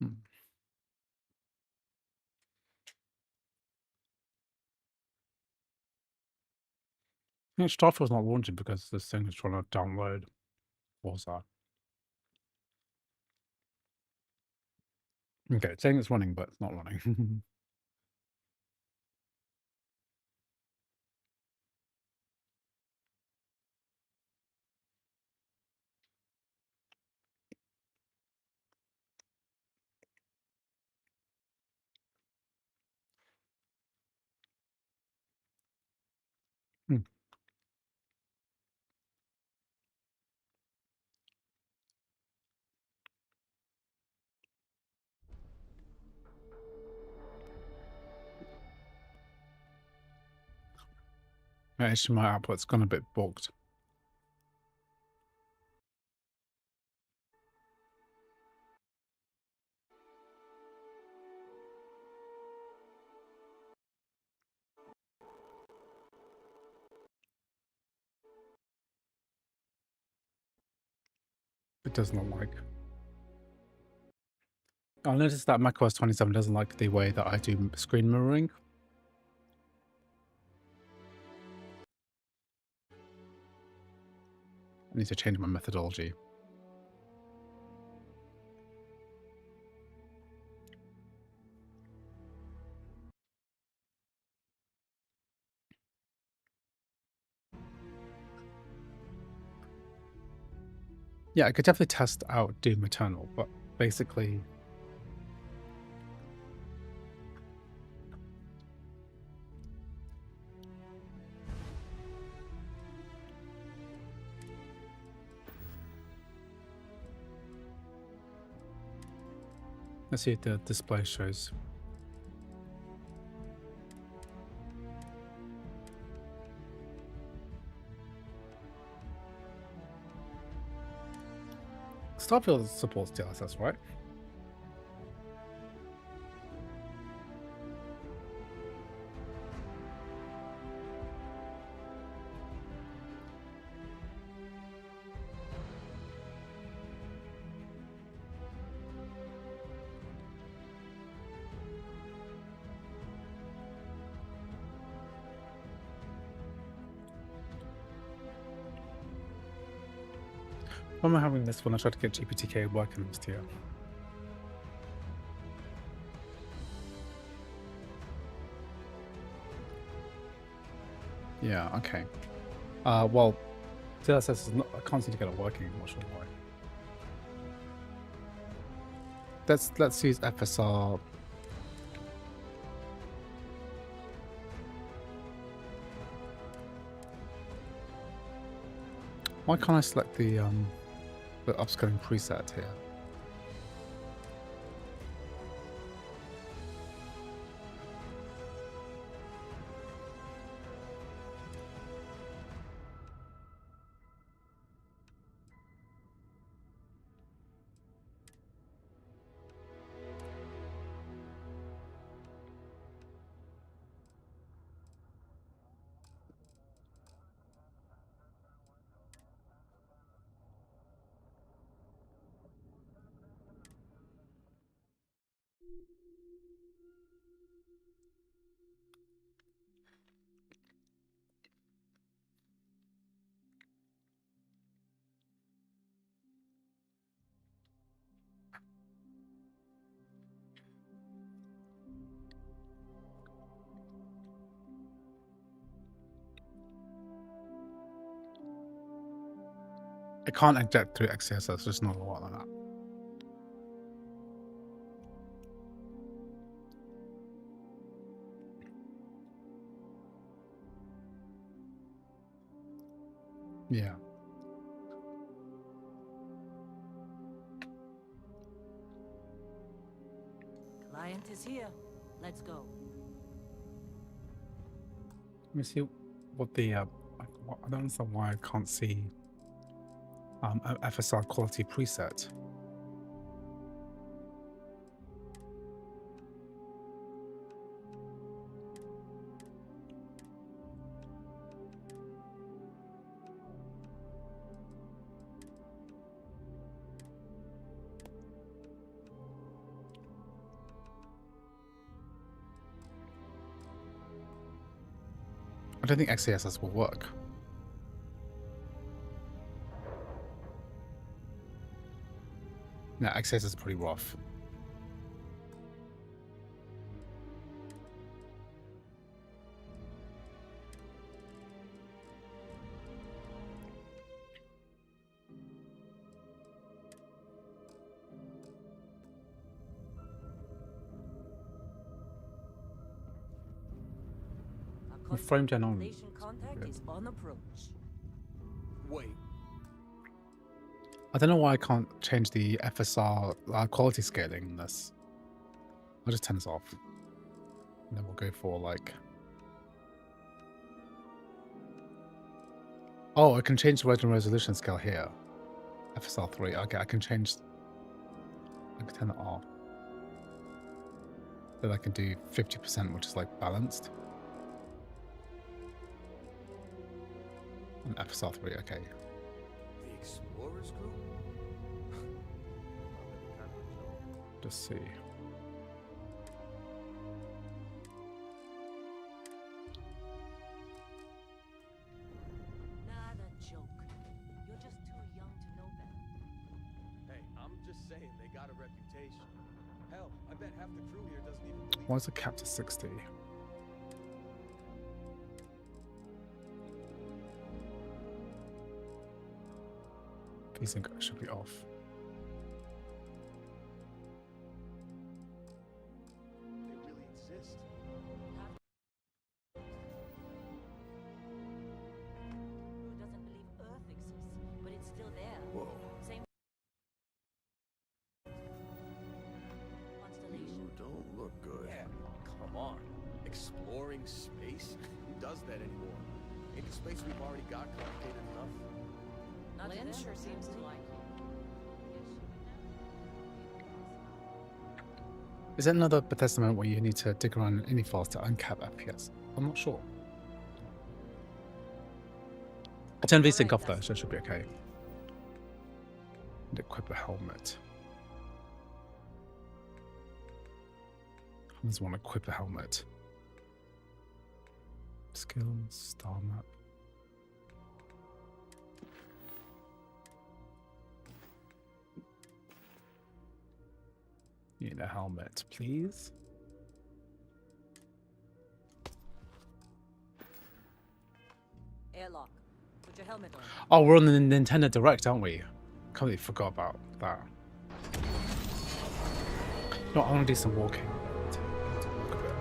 Hmm. I think Starfield's not launching because this thing is trying to download. What was that? Okay, it's saying it's running, but it's not running. Hmm. My HDMI output's gone a bit bogged. It does not like. I noticed that macOS 27 doesn't like the way that I do screen mirroring. I need to change my methodology. Yeah, I could definitely test out Doom Eternal, but basically... Let's see if the display shows. Starfield supports DLSS, right? When am I having this when I try to get GPTK working this year? Yeah, okay. Well, TLSS is not, I can't seem to get it working, I'm not sure why. Let's use FSR. Why can't I select the upscaling preset here? I can't eject through XCSS, there's not a lot like that. Yeah. Client is here. Let's go. Let me see what the I don't understand why I can't see FSR quality preset. I don't think XCSS will work. No, XCSS is pretty rough. The frame gen on. Contact is on approach. Wait. I don't know why I can't change the FSR quality scaling in this. I'll just turn this off. And then we'll go for like... Oh, I can change the resolution scale here. FSR 3. Okay, I can change... I can turn it off. Then I can do 50%, which is like balanced. And FSR 3, okay. The Explorers Group? Just see. Not a joke. You're just too young to know better. Hey, I'm just saying they got a reputation. Hell, I bet half the crew here doesn't even believe. Why is it capped to 60? VSync should be off. They really exist. Who doesn't believe Earth exists, but it's still there. Whoa. Same constellation. You don't look good. Yeah, come on. Exploring space? Who does that anymore? Ain't the space we've already got complicated enough? Lynn sure seems to like Is that another Bethesda moment where you need to dig around any files to uncap FPS? I'm not sure. I turned VSync off though, so it should be okay. And equip a helmet. I just want to equip a helmet. Skills, star map. Need a helmet, please. Airlock. Put your helmet on. Oh, we're on the Nintendo Direct, aren't we? Completely forgot about that. No, I want to do some walking. To walk a bit.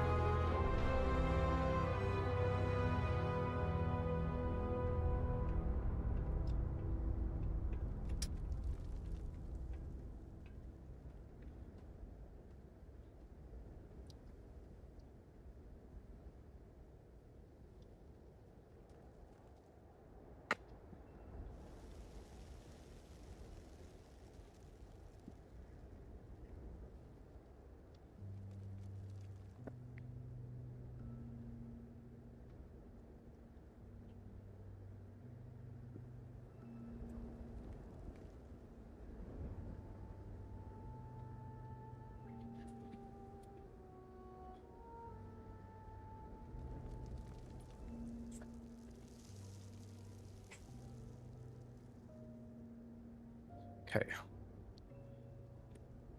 Okay.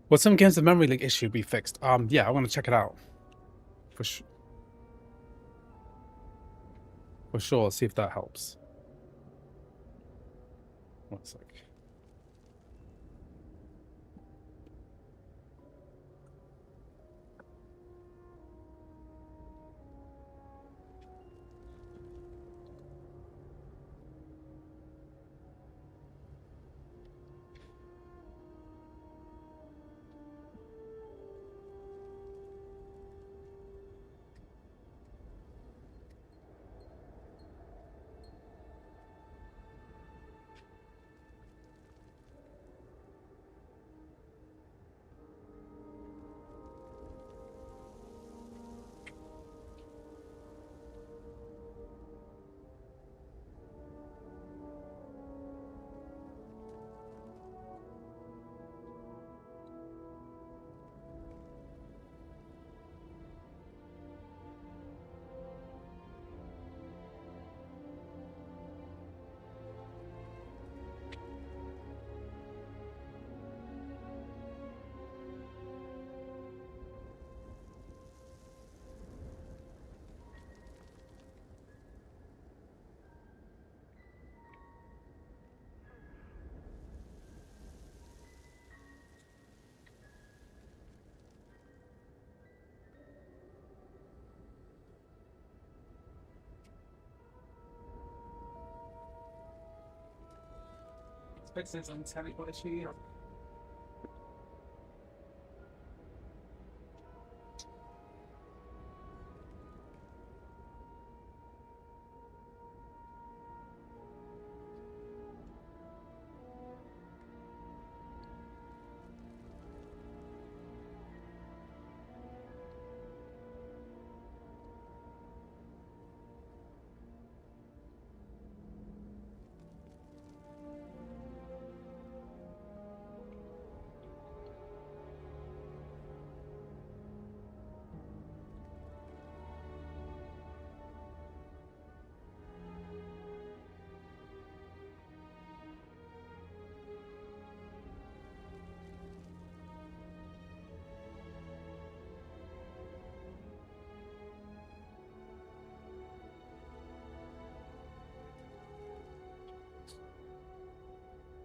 Will some games the memory leak issue be fixed? Yeah, I want to check it out. For sure, see if that helps. 1 sec. Fixes on technical issue.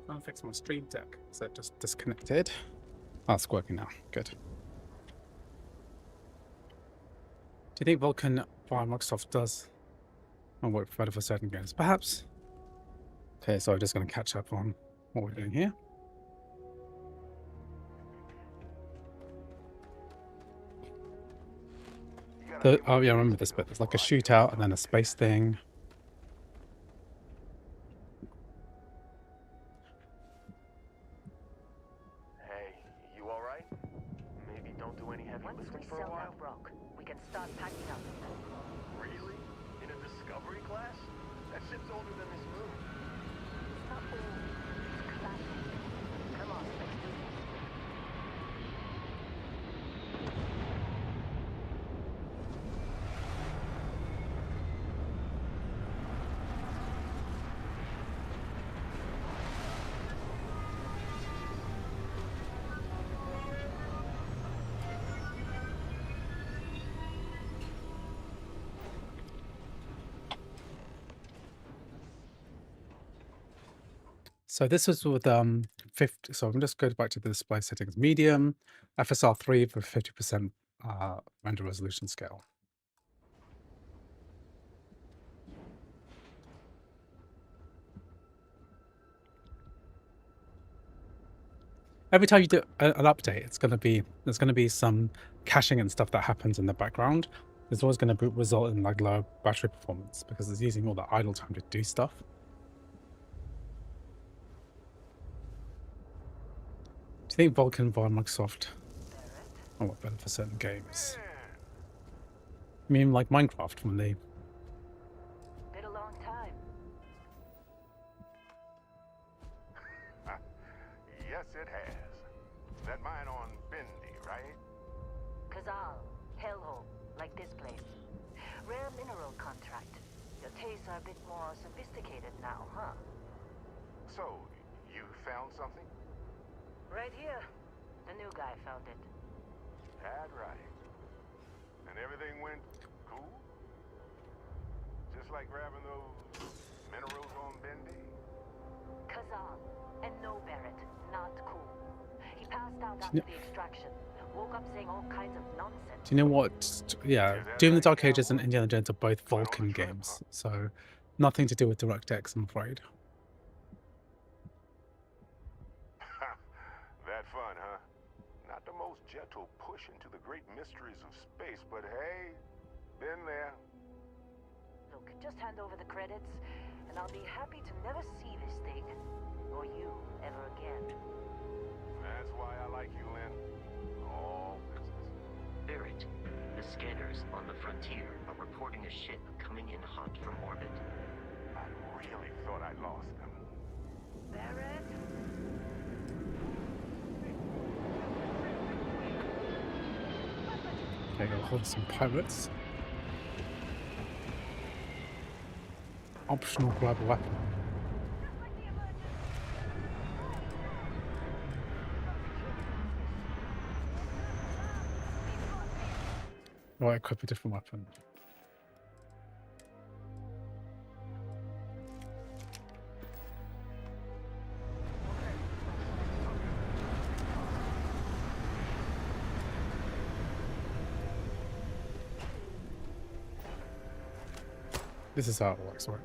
Trying to fix my stream deck. Is that just disconnected? Oh, it's working now. Good. Do you think Vulkan via Microsoft does not work better for certain games? Perhaps. Okay, so I'm just going to catch up on what we're doing here. Oh yeah, I remember this bit. There's like a shootout and then a space thing. Hey, you alright? Maybe don't do any heavy lifting for a while? Broke, we can start packing up. Really? In a discovery class? That ship's older than this moon. It's not old, it's classic. Come on, let's do this. So this is with 50. So I'm just going back to the display settings, medium, FSR 3 for 50% render resolution scale. Every time you do an update, there's gonna be some caching and stuff that happens in the background. There's always going to result in like lower battery performance because it's using all the idle time to do stuff. Do you think Vulkan via Microsoft a lot better for certain games? I mean, like Minecraft when they. Been a long time. Yes, it has. That mine on Bendy, right? Kazal, hellhole, like this place. Rare mineral contract. Your tastes are a bit more sophisticated now, huh? So, you found something? Right here. The new guy found it. That's right. And everything went cool? Just like grabbing those minerals on Bendy? Kazal, and no Barrett, not cool. He passed out after the extraction. Woke up saying all kinds of nonsense. Do you know what? Yeah, Doom the Dark Ages and Indiana Jones are both Vulkan games, so nothing to do with DirectX, I'm afraid. That fun, huh? Not the most gentle push into the great mysteries of space, but hey, been there. Look, just hand over the credits, and I'll be happy to never see this thing, or you, ever again. That's why I like you, Lynn. All business. Barrett, the scanners on the frontier are reporting a ship coming in hot from orbit. I really thought I lost them. Barrett? Okay, got hold of some pirates. Optional grab a weapon. Right, equip a different weapon. This is how it works, right?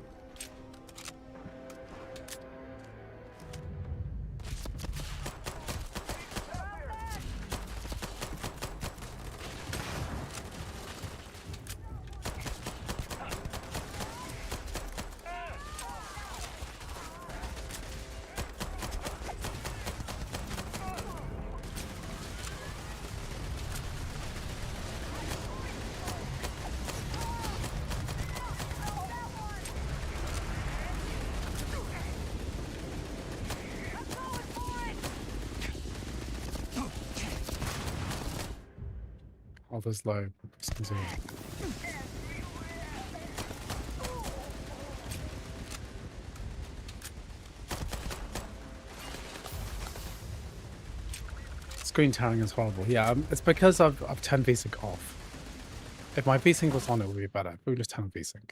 Others low. Continue. Screen tearing is horrible. Yeah, it's because I've turned VSync off. If my VSync was on, it would be better. We just turn VSync.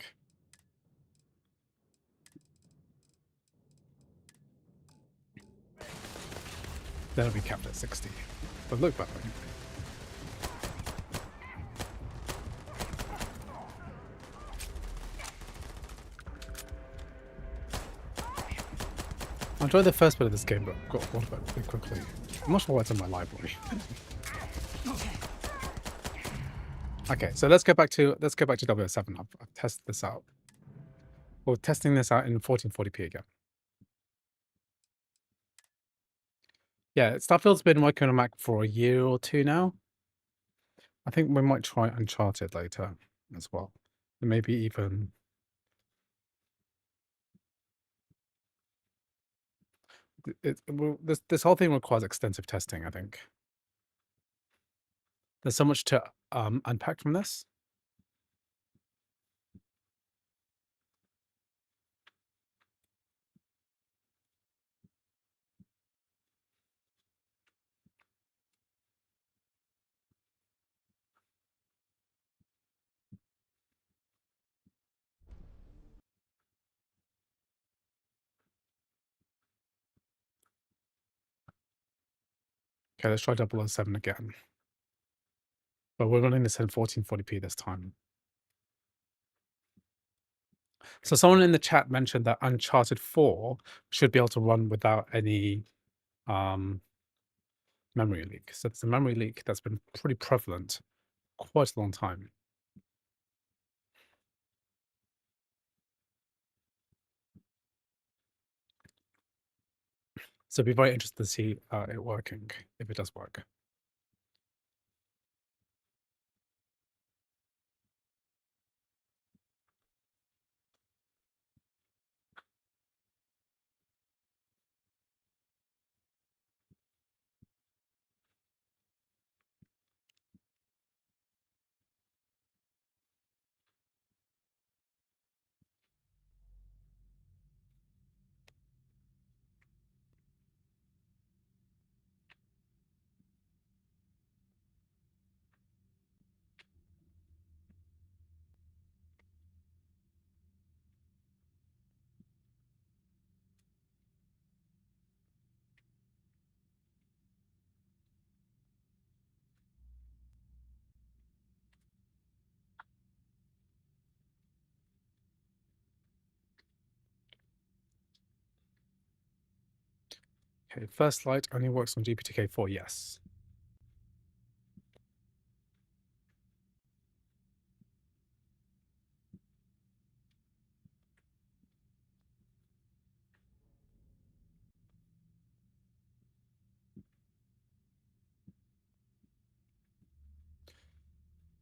Then it'll be capped at 60. But look better. I enjoyed the first bit of this game, but got bored of it pretty quickly. I'm not sure what's in my library. Okay, so let's go back to 007. I've tested this out. We're testing this out in 1440p again. Yeah, Starfield's been working on a Mac for a year or two now. I think we might try Uncharted later as well. And maybe even... This whole thing requires extensive testing, I think. There's so much to unpack from this. Okay, let's try 007 again. But we're running this in 1440p this time. So someone in the chat mentioned that Uncharted 4 should be able to run without any memory leak. So it's a memory leak that's been pretty prevalent quite a long time. So it'd be very interesting to see it working, if it does work. Okay, first light only works on GPTK 4, yes.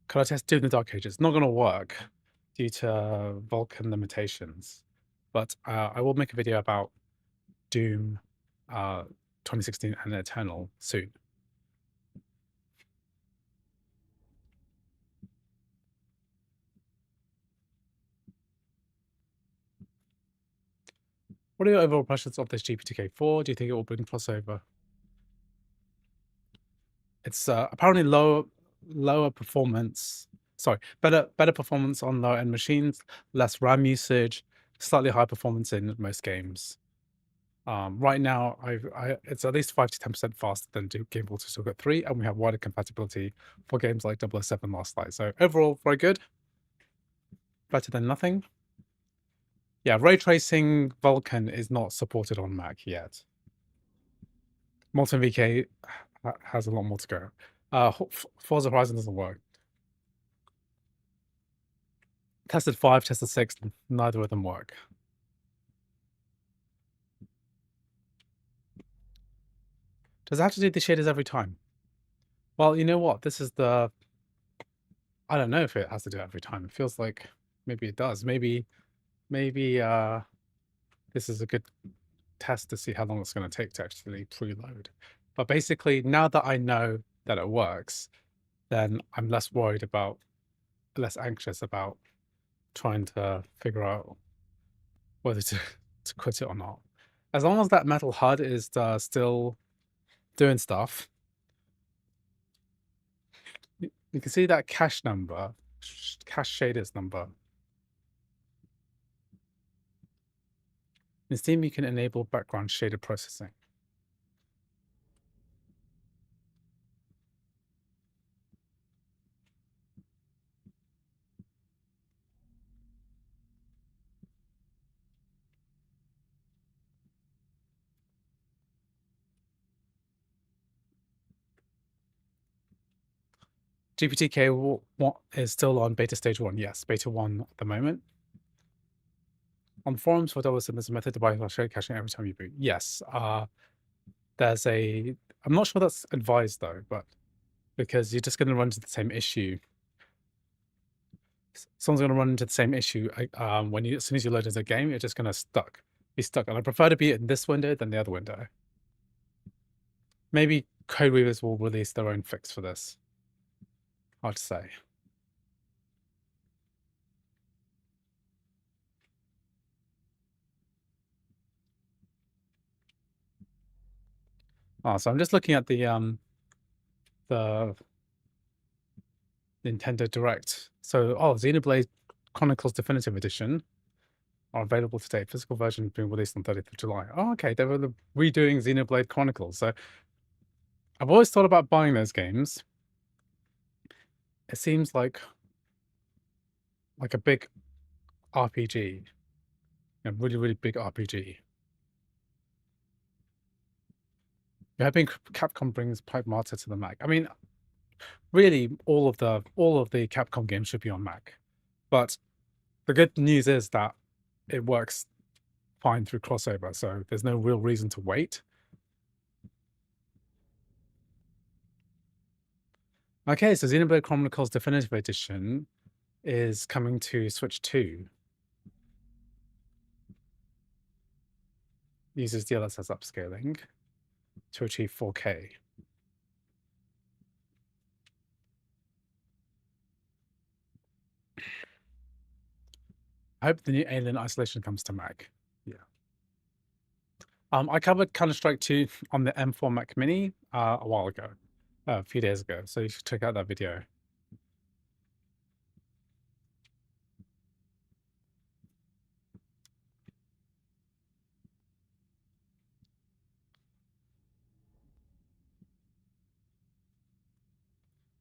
Could I test Doom in the Dark Ages? Not going to work due to Vulkan limitations. But I will make a video about Doom 2016 and Eternal soon. What are your overall impressions of this GPTK 4? Do you think it will bring crossover? It's apparently lower performance. Sorry, better performance on lower end machines, less RAM usage, slightly higher performance in most games. Right now, it's at least 5 to 10% faster than Game Water Sugar 3, and we have wider compatibility for games like 007 Last Light. So overall, very good. Better than nothing. Yeah, ray tracing Vulkan is not supported on Mac yet. Molten VK has a lot more to go. Forza Horizon doesn't work. Tested 5, tested 6, neither of them work. Does it have to do the shaders every time? Well, you know what? This is the... I don't know if it has to do it every time. It feels like maybe it does. Maybe this is a good test to see how long it's going to take to actually preload. But basically, now that I know that it works, then I'm less worried about, less anxious about trying to figure out whether to quit it or not. As long as that metal HUD is still doing stuff, you can see that cache number, cache shaders number. In Steam, you can enable background shader processing. GPTK is still on beta stage 1. Yes, beta 1 at the moment. On forums for Double there's a method to bypass shade caching every time you boot. Yes, there's a... I'm not sure that's advised though, but because you're just going to run into the same issue. Someone's going to run into the same issue when as soon as you load into a game, you're just going to be stuck. And I prefer to be in this window than the other window. Maybe code readers will release their own fix for this. Hard to say. So I'm just looking at the Nintendo Direct. So, Xenoblade Chronicles Definitive Edition are available today. Physical version being released on 30th of July. Oh, okay. They were redoing Xenoblade Chronicles. So I've always thought about buying those games. It seems like a big RPG, a really, really big RPG. You're hoping Capcom brings Pragmata to the Mac. I mean, really, all of the Capcom games should be on Mac, but the good news is that it works fine through crossover, so there's no real reason to wait. Okay, so Xenoblade Chronicles Definitive Edition is coming to Switch 2. Uses DLSS upscaling to achieve 4K. I hope the new Alien Isolation comes to Mac. Yeah. I covered Counter-Strike 2 on the M4 Mac Mini a while ago, a few days ago, so you should check out that video.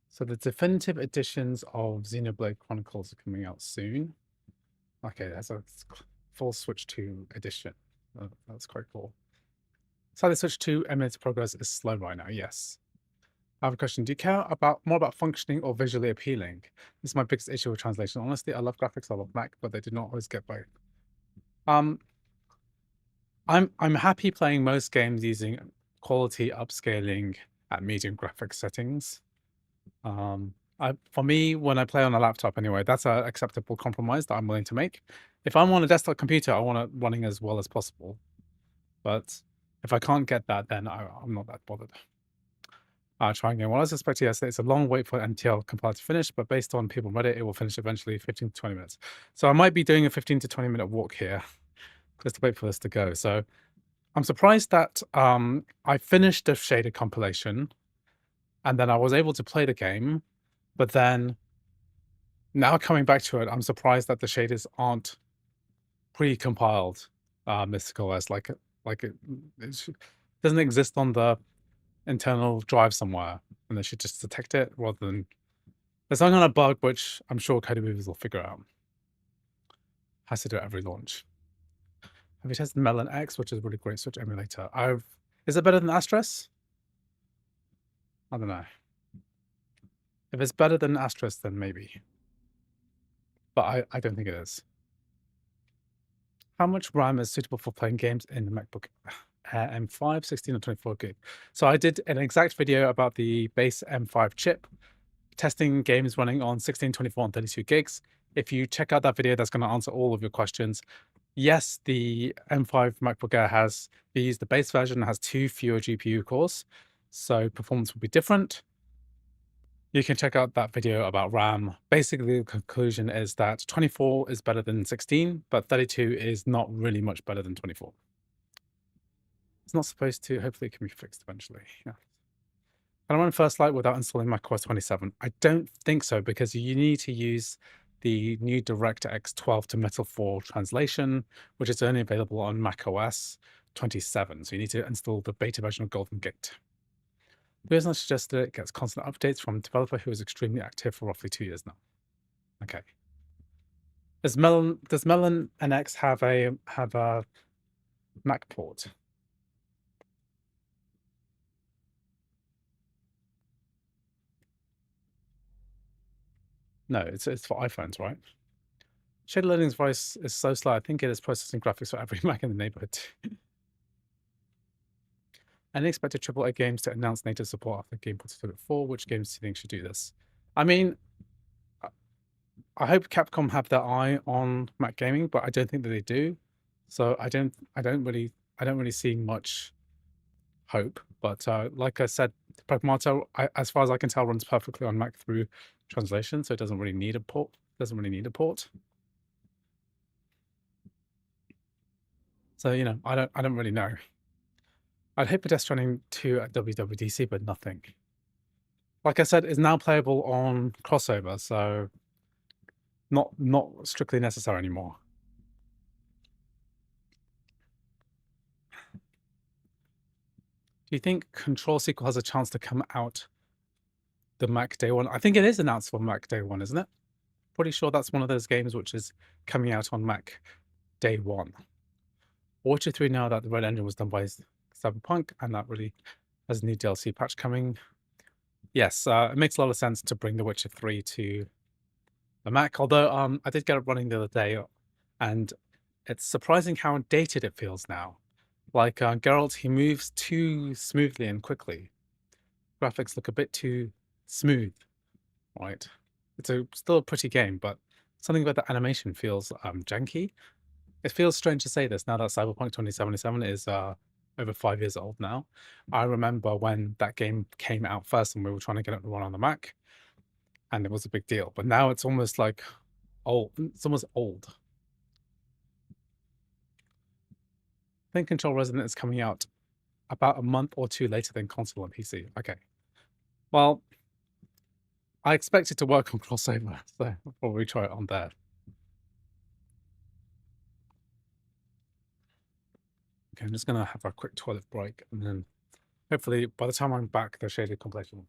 So the definitive editions of Xenoblade Chronicles are coming out soon. Okay, that's a full Switch 2 edition. That's quite cool. So the Switch 2 emulator progress is slow right now, yes. I have a question. Do you care more about functioning or visually appealing? This is my biggest issue with translation. Honestly, I love graphics, I love Mac, but they do not always get both. I'm happy playing most games using quality upscaling at medium graphics settings. For me, when I play on a laptop anyway, that's an acceptable compromise that I'm willing to make. If I'm on a desktop computer, I want it running as well as possible. But if I can't get that, then I'm not that bothered. Trying again. What I was expecting yesterday, it's a long wait for NTL compiler to finish, but based on people on Reddit, it will finish eventually 15 to 20 minutes. So I might be doing a 15 to 20 minute walk here just to wait for this to go. So I'm surprised that I finished the shader compilation and then I was able to play the game, but then now coming back to it, I'm surprised that the shaders aren't pre-compiled Mystical OS, like it doesn't exist on the internal drive somewhere, and they should just detect it rather than there's some kind of bug which I'm sure Code Movers will figure out. Has to do it every launch. Have you tested Melon X, which is a really great Switch emulator? Is it better than Astros? I don't know. If it's better than Astros, then maybe. But I don't think it is. How much RAM is suitable for playing games in the MacBook Air M5, 16 or 24 gig? So I did an exact video about the base M5 chip, testing games running on 16, 24, and 32 gigs. If you check out that video, that's going to answer all of your questions. Yes, the M5 MacBook Air has the base version has 2 fewer GPU cores, so performance will be different. You can check out that video about RAM. Basically, the conclusion is that 24 is better than 16, but 32 is not really much better than 24. It's not supposed to. Hopefully, it can be fixed eventually. Yeah. Can I run First Light without installing macOS 27? I don't think so, because you need to use the new DirectX 12 to Metal 4 translation, which is only available on macOS 27. So you need to install the beta version of Golden Gate. The reason I suggested it gets constant updates from a developer who is extremely active for roughly 2 years now. Okay. Does Melon NX have a Mac port? No, it's for iPhones, right? Shader Learning's voice is so slow. I think it is processing graphics for every Mac in the neighborhood. Any expected AAA games to announce native support after Game Portal 4? Which games do you think should do this? I mean, I hope Capcom have their eye on Mac gaming, but I don't think that they do. So I don't really see much hope. But like I said, Pragmata, as far as I can tell, runs perfectly on Mac through translation, so it doesn't really need a port. So I don't really know. I'd hope for Death Stranding 2 at WWDC, but nothing. Like I said, it's now playable on crossover, so not strictly necessary anymore. Do you think Control sequel has a chance to come out the Mac day one? I think it is announced for Mac day one, isn't it? Pretty sure that's one of those games which is coming out on Mac day one. Witcher 3 now that the Red Engine was done by Cyberpunk, and that really has a new DLC patch coming. Yes, it makes a lot of sense to bring The Witcher 3 to the Mac, although I did get it running the other day, and it's surprising how dated it feels now. Like Geralt, he moves too smoothly and quickly. Graphics look a bit too smooth, right? It's still a pretty game, but something about the animation feels janky. It feels strange to say this now that Cyberpunk 2077 is over 5 years old now. I remember when that game came out first and we were trying to get it to run on the Mac, and it was a big deal. But now it's almost like old. It's almost old. I think Control Resonant is coming out about a month or two later than console and PC. Okay. Well, I expect it to work on crossover, so I'll probably try it on there. Okay, I'm just gonna have a quick toilet break, and then hopefully by the time I'm back, the shaded complexion.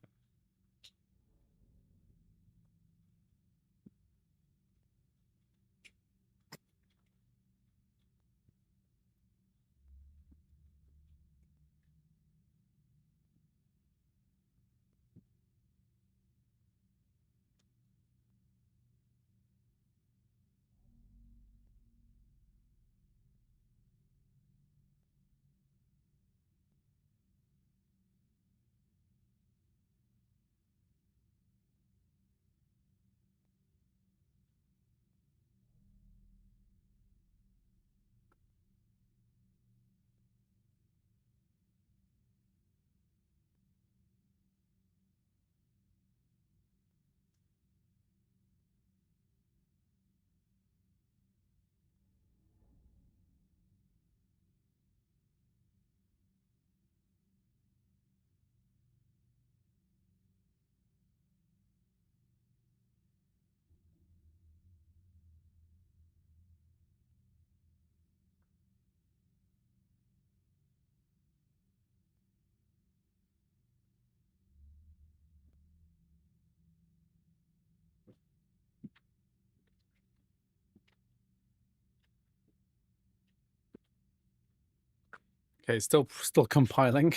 Okay, still compiling.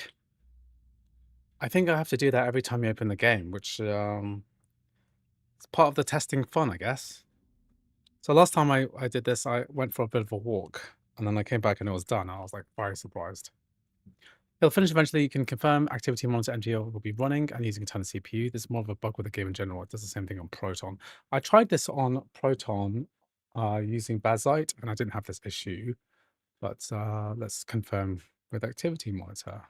I think I have to do that every time you open the game, which it's part of the testing fun, I guess. So last time I did this, I went for a bit of a walk, and then I came back and it was done. I was like very surprised. It'll finish eventually. You can confirm activity monitor MGO will be running and using a ton of CPU. This is more of a bug with the game in general. It does the same thing on Proton. I tried this on Proton using Bazite, and I didn't have this issue. But let's confirm with activity monitor.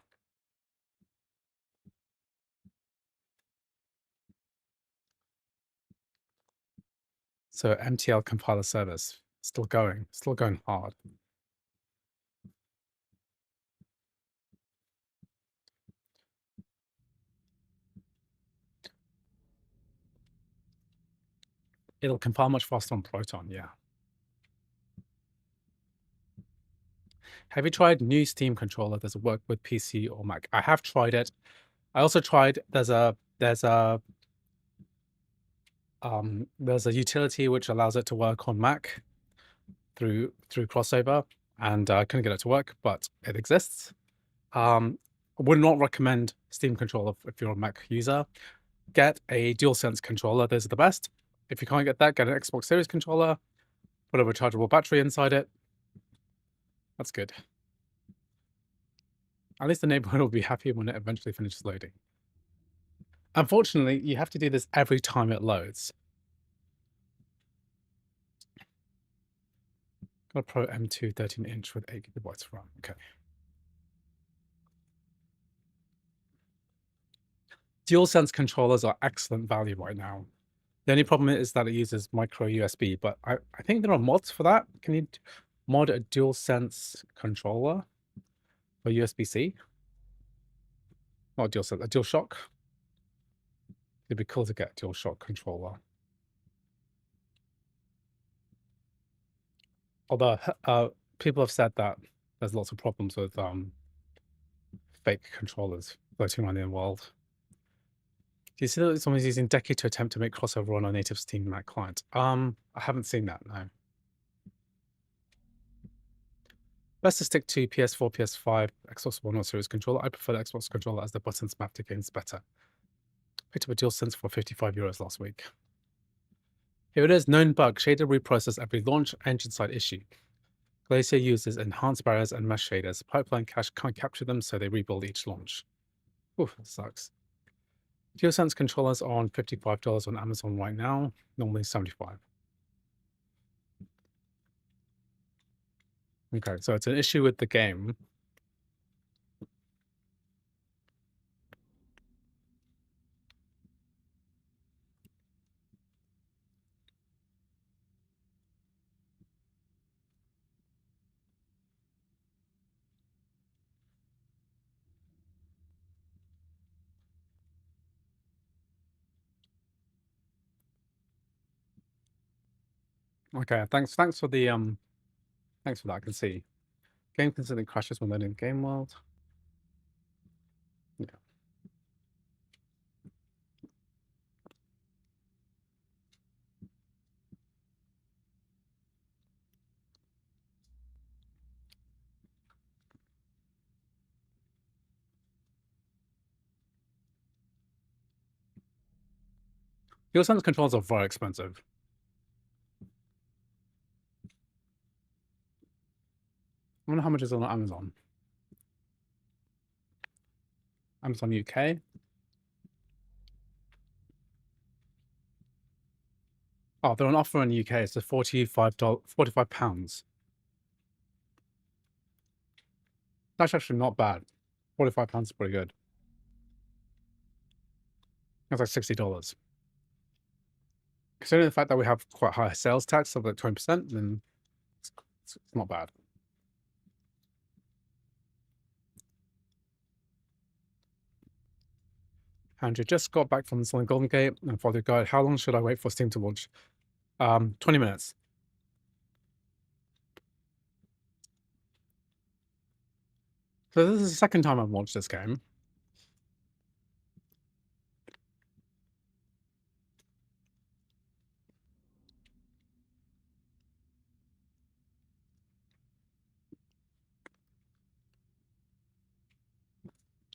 So MTL compiler service still going hard. It'll compile much faster on Proton, yeah. Have you tried new Steam controller? Does it work with PC or Mac? I have tried it. I also tried. There's a utility which allows it to work on Mac through crossover, and I couldn't get it to work, but it exists. I would not recommend Steam controller if you're a Mac user. Get a DualSense controller. Those are the best. If you can't get that, get an Xbox Series controller. Put a rechargeable battery inside it. That's good. At least the neighborhood will be happy when it eventually finishes loading. Unfortunately, you have to do this every time it loads. Got a Pro M2 13-inch with 8 GB RAM. Okay. DualSense controllers are excellent value right now. The only problem is that it uses micro USB, but I think there are mods for that. Can you mod a DualSense controller for USB-C? Not a DualSense, a DualShock. It'd be cool to get a DualShock controller. Although people have said that there's lots of problems with fake controllers floating around in the world. Do you see that someone's using Decky to attempt to make crossover on a native Steam Mac client? I haven't seen that, no. Best to stick to PS4, PS5, Xbox One or Series controller. I prefer the Xbox controller as the buttons map to games better. Picked up a DualSense for €55 last week. Here it is, known bug, shader reprocess every launch, engine side issue. Glacier uses enhanced barriers and mesh shaders. Pipeline cache can't capture them, so they rebuild each launch. Oof, that sucks. DualSense controllers are on $55 on Amazon right now, normally $75. Okay, so it's an issue with the game. Okay, thanks for the thanks for that. I can see. Game constantly crashes when loading game world. Yeah. DualSense controllers are very expensive. I wonder how much is on Amazon. Amazon UK. Oh, they're on offer in the UK. It's a £45. That's actually not bad. £45 is pretty good. That's like $60. Considering the fact that we have quite high sales tax of like 20%, then it's not bad. Andrew just got back from installing Golden Gate and followed the guide. How long should I wait for Steam to launch? 20 minutes. So this is the second time I've launched this game.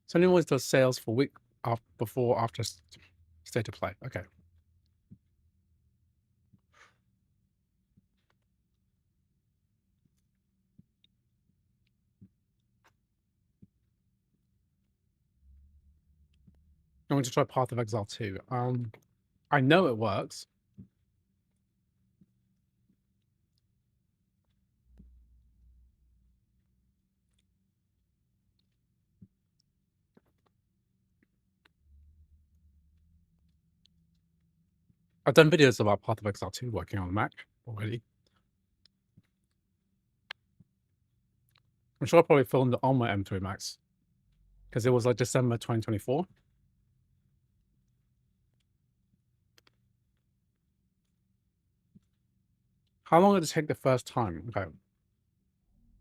So anyone always does sales for week before, after state of play. Okay. I'm going to try Path of Exile 2. I know it works. I've done videos about Path of Exile 2 working on the Mac already. I'm sure I probably filmed it on my M3 Max because it was like December 2024. How long did it take the first time? Okay. I'm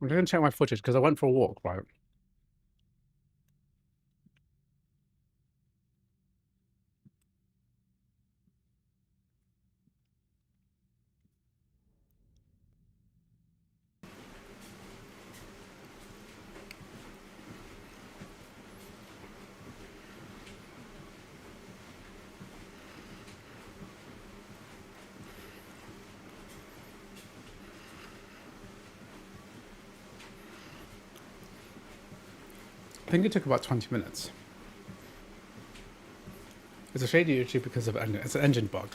just going to check my footage because I went for a walk, right? I think it took about 20 minutes. It's a shady issue because of it's an engine bug.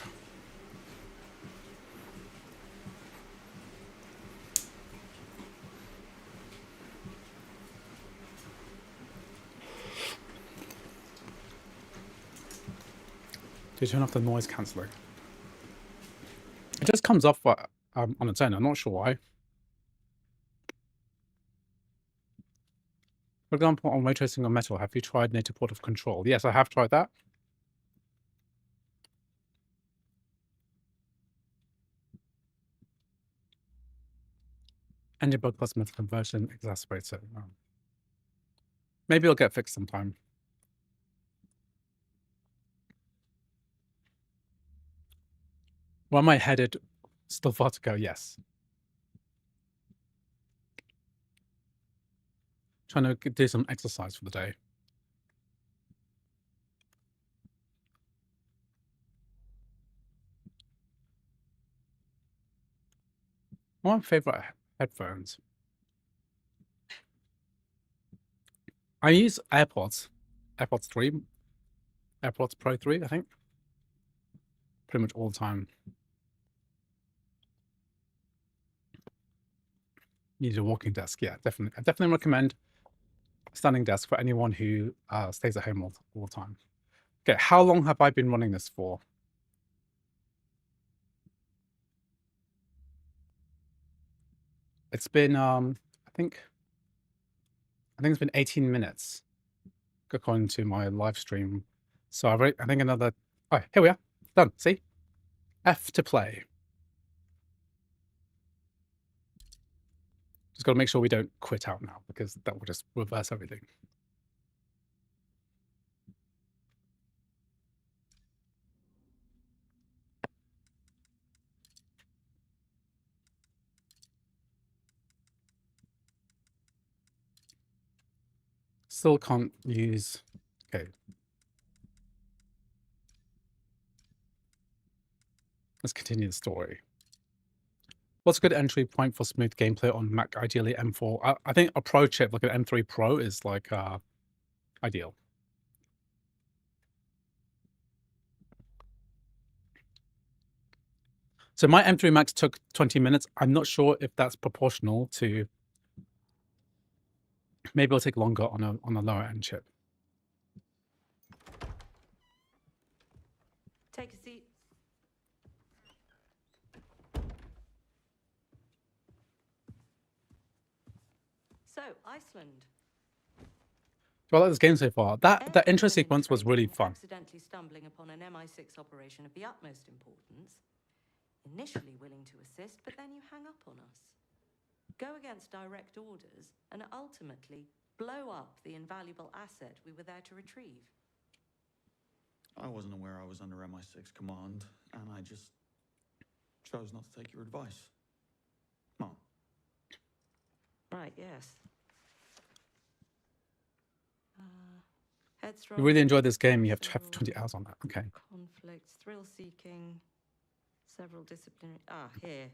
To turn off the noise cancelling. It just comes off on its own. I'm not sure why. For example, on ray tracing on metal, have you tried native port of control? Yes, I have tried that. Engine bug plus metal conversion exacerbates it. Maybe it'll get fixed sometime. Where am I headed? Still far to go, yes. Trying to do some exercise for the day. One of my favorite headphones. I use AirPods 3, AirPods Pro 3, I think. Pretty much all the time. Need a walking desk, yeah, definitely. I definitely recommend a standing desk for anyone who stays at home all the time. Okay, how long have I been running this for? It's been, I think it's been 18 minutes, according to my live stream. So I think another, oh, here we are, done, see? F to play. Just got to make sure we don't quit out now, because that will just reverse everything. Still can't use, okay. Let's continue the story. What's a good entry point for smooth gameplay on Mac? Ideally M4. I think a Pro chip, like an M3 Pro, is like ideal. So my M3 Max took 20 minutes. I'm not sure if that's proportional to. Maybe it'll take longer on a lower end chip. Take a seat. So, Iceland. Do I like this game so far? That intro sequence was really fun. Accidentally stumbling upon an MI6 operation of the utmost importance. Initially willing to assist, but then you hang up on us. Go against direct orders, and ultimately blow up the invaluable asset we were there to retrieve. I wasn't aware I was under MI6 command, and I just chose not to take your advice. Mom. Right, yes. You really enjoyed this game. You have 20 hours on that. Okay. Conflicts, thrill-seeking, several disciplinary. Here.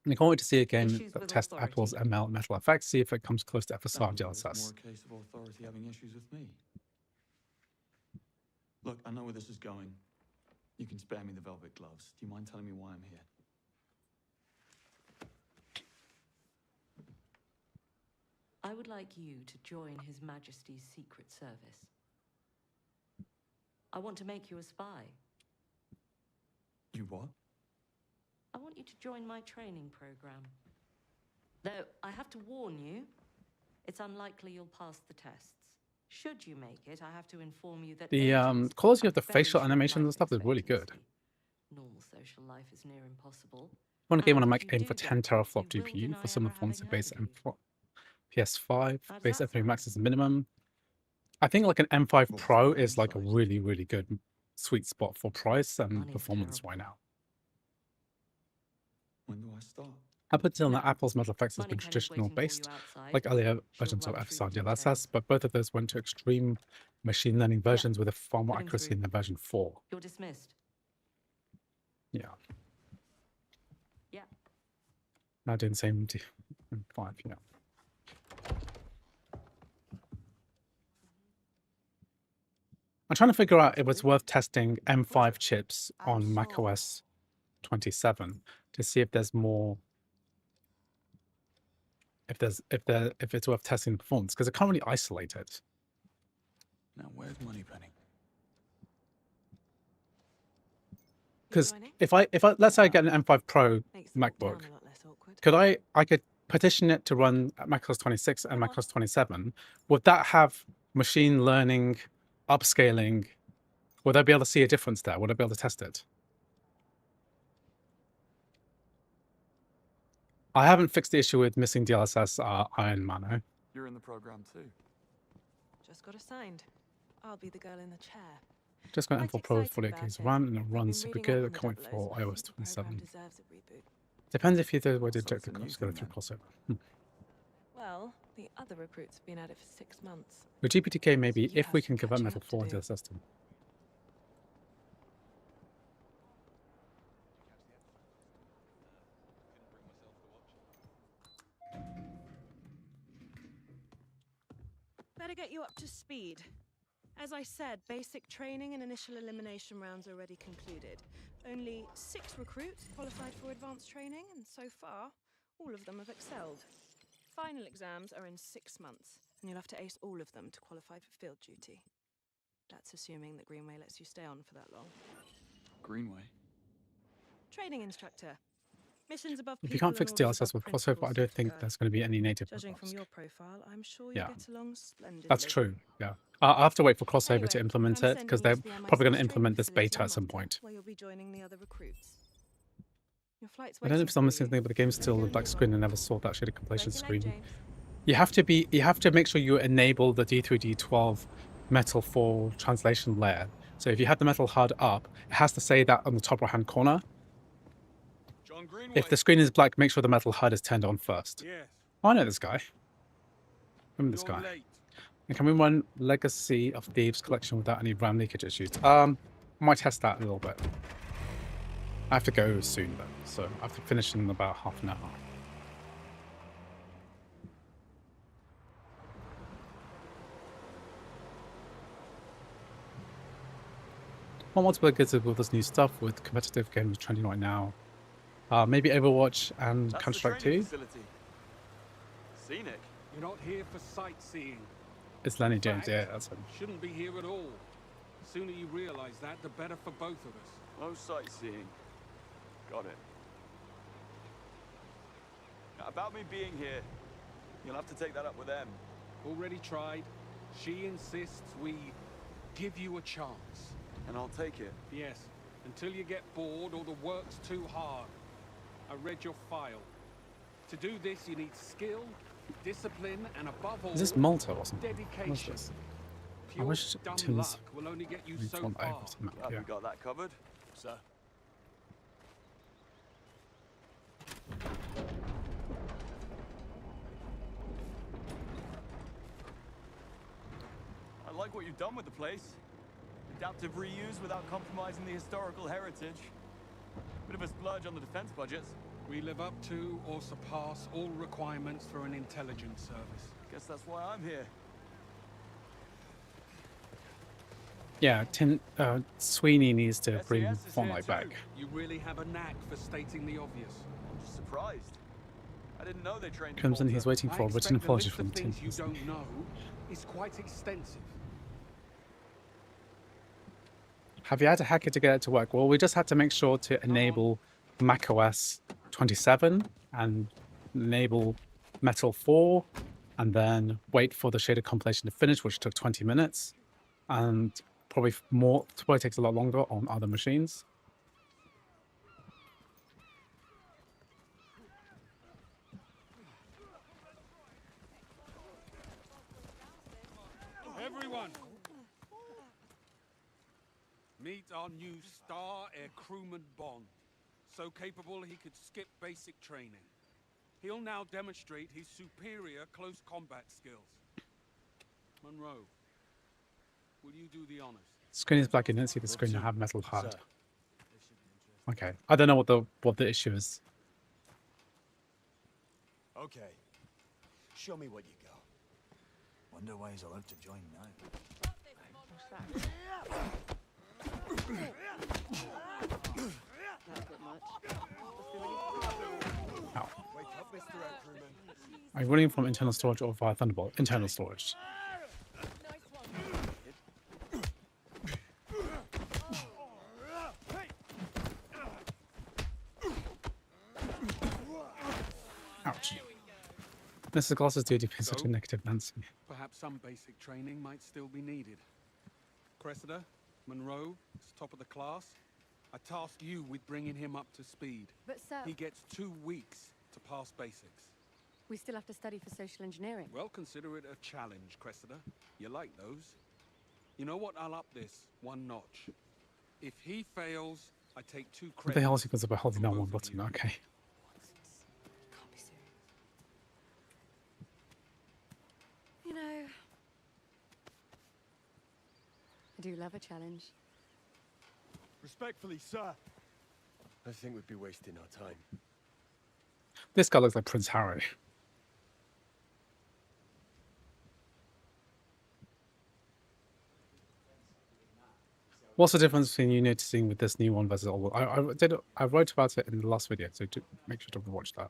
I can't wait to see a game that tests Apple's ML metal effects, see if it comes close to FSR DLSS. More a case of authority having issues with me. Look, I know where this is going. You can spare me the velvet gloves. Do you mind telling me why I'm here? I would like you to join His Majesty's Secret Service. I want to make you a spy. You what? I want you to join my training program. Though, I have to warn you, it's unlikely you'll pass the tests. Should you make it, I have to inform you that the quality of the facial animations and stuff is really good. Normal social life is near impossible. One game on a Mac aim for 10 teraflop GPU for some performance of base M4. PS5, base M3 Max is the minimum. I think like an M5 Pro is like a really, really good sweet spot for price and performance right now. When do I start? Up until now, Apple's metal effects has been traditional based, like earlier versions of FSR DLSS, but both of those went to extreme machine learning versions with a far more accuracy in the version 4. You're dismissed. Yeah. Yeah. Now doing the same 5, yeah. I'm trying to figure out if it's worth testing M5 chips on macOS 27 to see if there's more, if it's worth testing the performance, because it can't really isolate it. Now where's Moneypenny? Because if I let's say I get an M5 Pro MacBook, I could petition it to run macOS 26 and macOS 27. Would that have machine learning, upscaling? Would I be able to see a difference there? Would I be able to test it? I haven't fixed the issue with missing DLSS Iron Mano. You're in the program too. just got assigned. I'll be the girl in the chair. Just got Quite M4 Pro excited 48 about gigs it. of RAM and it I've runs been super reading good. up I on can't the wait for Double O's. iOS The program 27. deserves a reboot. Depends if you do what did So check it's the a new cost go thing through then. crossover. Well, the other recruits have been at it for 6 months. With GPTK, maybe You if have we some can convert catching Metal up to 4 into do. the system. Better get you up to speed. As I said, basic training and initial elimination rounds already concluded. Only 6 recruits qualified for advanced training, and so far, all of them have excelled. Final exams are in 6 months, and you'll have to ace all of them to qualify for field duty. That's assuming that Greenway lets you stay on for that long. Greenway? Training instructor. Missions above If you people can't fix and orders DLSS above with crossover, I principals, don't think safeguard. there's going to be any native Judging from robots. your profile, I'm sure you'll Yeah. get along splendidly. That's true, yeah. I'll have to wait for crossover Anyway, to implement I'm it because sending you they're to the probably going to MI6 implement training this facility beta in at some Malta, point. where you'll be joining the other recruits. Your flight's I don't know waiting if I'm for missing you. anything, but the game's Better still go the and black move screen on. and never saw that shaded completion Break your leg, screen. James. You have to make sure you enable the D3D12 Metal 4 translation layer. So if you have the metal HUD up, it has to say that on the top right hand corner. John Greenway. If the screen is black, make sure the metal HUD is turned on first. Yes. Oh, I know this guy. Remember this You're guy. late. And can we run Legacy of Thieves collection without any RAM leakage issues? I might test that a little bit. I have to go soon though, so I have to finish in about half an hour. What multiplayer gets with this new stuff with competitive games trending right now? Maybe Overwatch and Counter-Strike 2? Facility. Scenic. You're not here for sightseeing. It's Lenny In James, fact, yeah, that's him. Shouldn't be here at all. The sooner you realize that, the better for both of us. No sightseeing. Got it. Now, about me being here, you'll have to take that up with them. Already tried. She insists we give you a chance. And I'll take it. Yes, until you get bored or the work's too hard. I read your file. To do this, you need skill, discipline, and above all, Is this Malta or something? dedication. What's this? I Pure wish dumb Tim's luck will only get you so font far. over to the map, Have yeah. you got that covered? Sir. I like what you've done with the place. Adaptive reuse without compromising the historical heritage. Bit of a splurge on the defense budgets. We live up to or surpass all requirements for an intelligence service. Guess that's why I'm here. Yeah, Sweeney needs to bring SES is here Fortnite too. back. You really have a knack for stating the obvious. I'm just surprised. I didn't know they trained in Crimson, Malta. he's waiting I for a written expect the apology list from of Tim. things you don't know is quite extensive. Have you had to hack it to get it to work? Well, we just had to make sure to enable macOS 27 and enable Metal 4 and then wait for the shaded compilation to finish, which took 20 minutes. And probably takes a lot longer on other machines. Everyone! Meet our new star air crewman Bond. So capable he could skip basic training. He'll now demonstrate his superior close combat skills. Monroe, will you do the honors? Screen is black, you didn't see the screen, you have metal HUD. Sir. Okay. I don't know what the issue is. Okay. Show me what you got. Wonder why he's allowed to join now. Ow. Wake up, Mr. Air Crewman. Are you running from internal storage or via Thunderbolt? Internal storage. Ouch. Mr. Gloss's duty is such a negative Nancy. Perhaps some basic training might still be needed. Cressida, Monroe, is top of the class. I task you with bringing him up to speed. But, sir... He gets 2 weeks to pass basics. We still have to study for social engineering. Well, consider it a challenge, Cressida. You like those? You know what? I'll up this one notch. If he fails, I take 2 What the hell is credits he because about holding from down one both of button? you. Okay. Can't be serious. You know, I do love a challenge. Respectfully, sir. I think we'd be wasting our time. This guy looks like Prince Harry. What's the difference between you noticing with this new one versus old one? I wrote about it in the last video, so make sure to watch that.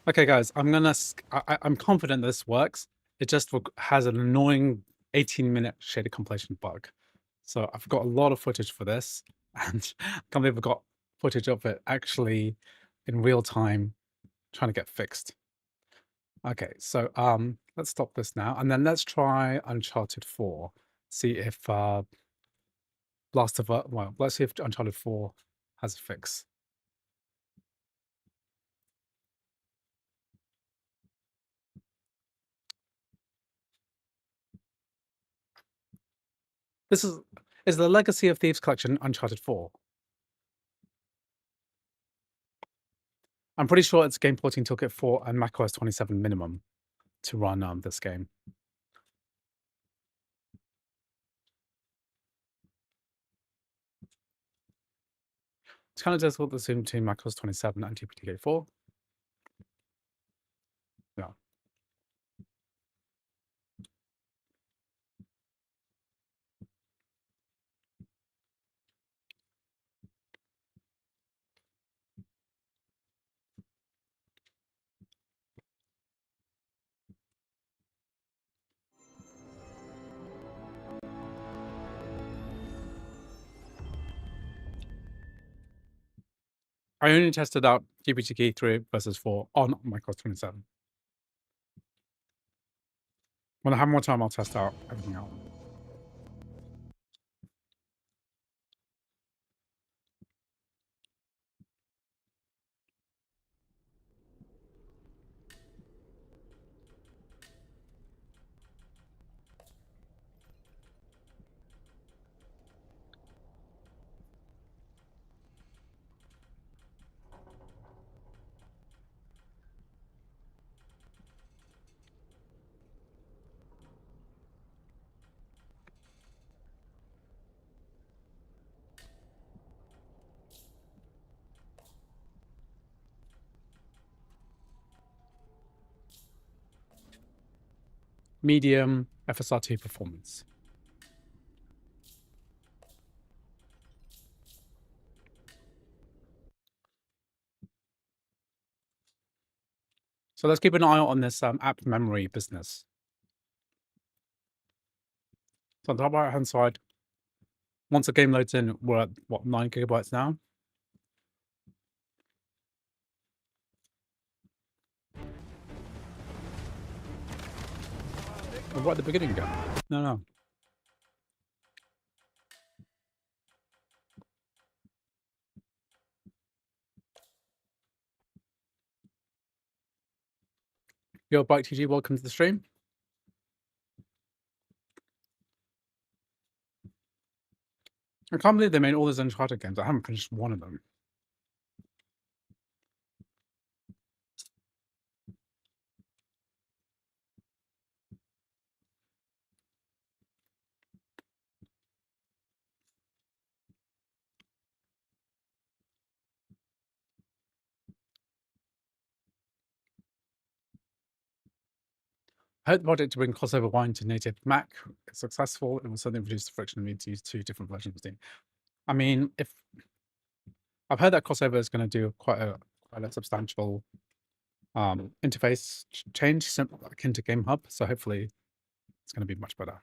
Okay, guys, I'm confident this works. It just has an annoying 18-minute shaded compilation bug. So I've got a lot of footage for this, and I can't believe I've got footage of it actually in real time trying to get fixed. Okay, so let's stop this now, and then let's try Uncharted 4. See if let's see if Uncharted 4 has a fix. This is the Legacy of Thieves collection Uncharted 4. I'm pretty sure it's Game Porting Toolkit 4 and macOS 27 minimum to run this game. It's kind of difficult to zoom between macOS 27 and GPTK 4. Yeah. I only tested out GPTK 3 versus 4 on macOS 27. When I have more time, I'll test out everything else. Medium FSRT performance. So let's keep an eye on this app memory business. So on the top right hand side, once the game loads in, we're at what, 9 gigabytes now? We're right at the beginning again. No. Yo, Bike TG, welcome to the stream. I can't believe they made all those Uncharted games. I haven't finished one of them. I hope the project to bring crossover wine to native Mac is successful. It will certainly reduce the friction of needing to use 2 different versions of Steam. I mean, if I've heard that crossover is going to do quite a substantial interface change akin to Game Hub, so hopefully it's going to be much better.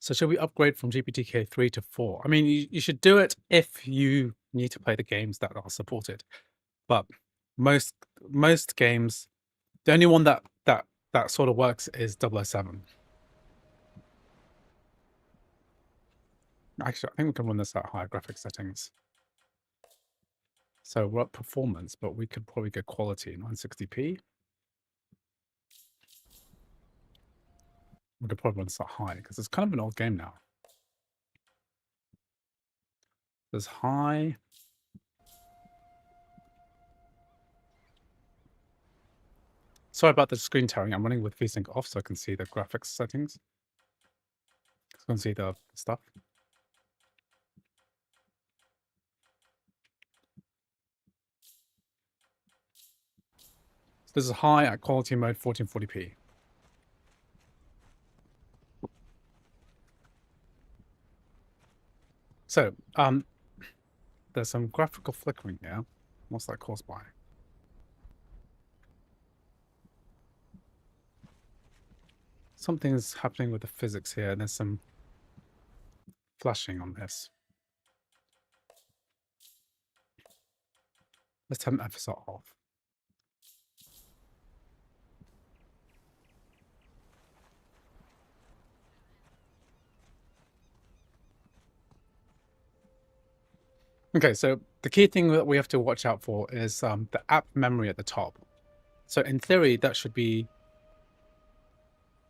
So should we upgrade from GPTK 3 to 4? I mean, you should do it if you need to play the games that are supported. But most games, the only one that sort of works is 007. Actually, I think we can run this at higher graphic settings. So we're at performance, but we could probably get quality 960p. We could probably run this at high because it's kind of an old game now. There's high. Sorry about the screen tearing. I'm running with VSync off so I can see the graphics settings. So I can see the stuff. So this is high at quality mode 1440p. So, there's some graphical flickering here. What's that caused by? Something's happening with the physics here, and there's some flashing on this. Let's turn FSR off. Okay, so the key thing that we have to watch out for is the app memory at the top. So in theory, that should be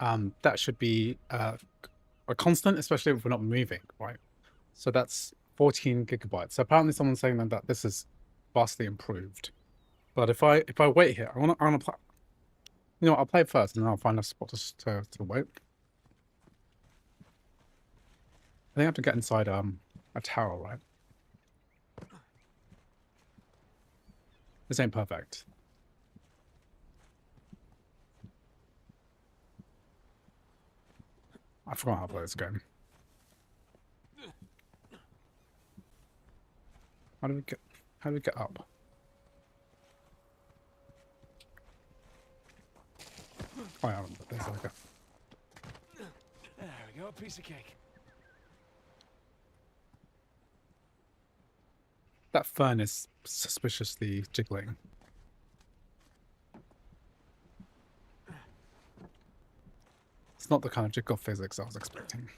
a constant, especially if we're not moving, right? So that's 14 gigabytes. So apparently someone's saying that this is vastly improved. But if I wait here, I wanna play. You know what, I'll play it first and then I'll find a spot to wait. I think I have to get inside a tower, right? This ain't perfect. I forgot how to play this game. How do we get up? Oh yeah, there's like a... There we go, piece of cake. That fern is suspiciously jiggling. It's not the kind of jiggle physics I was expecting.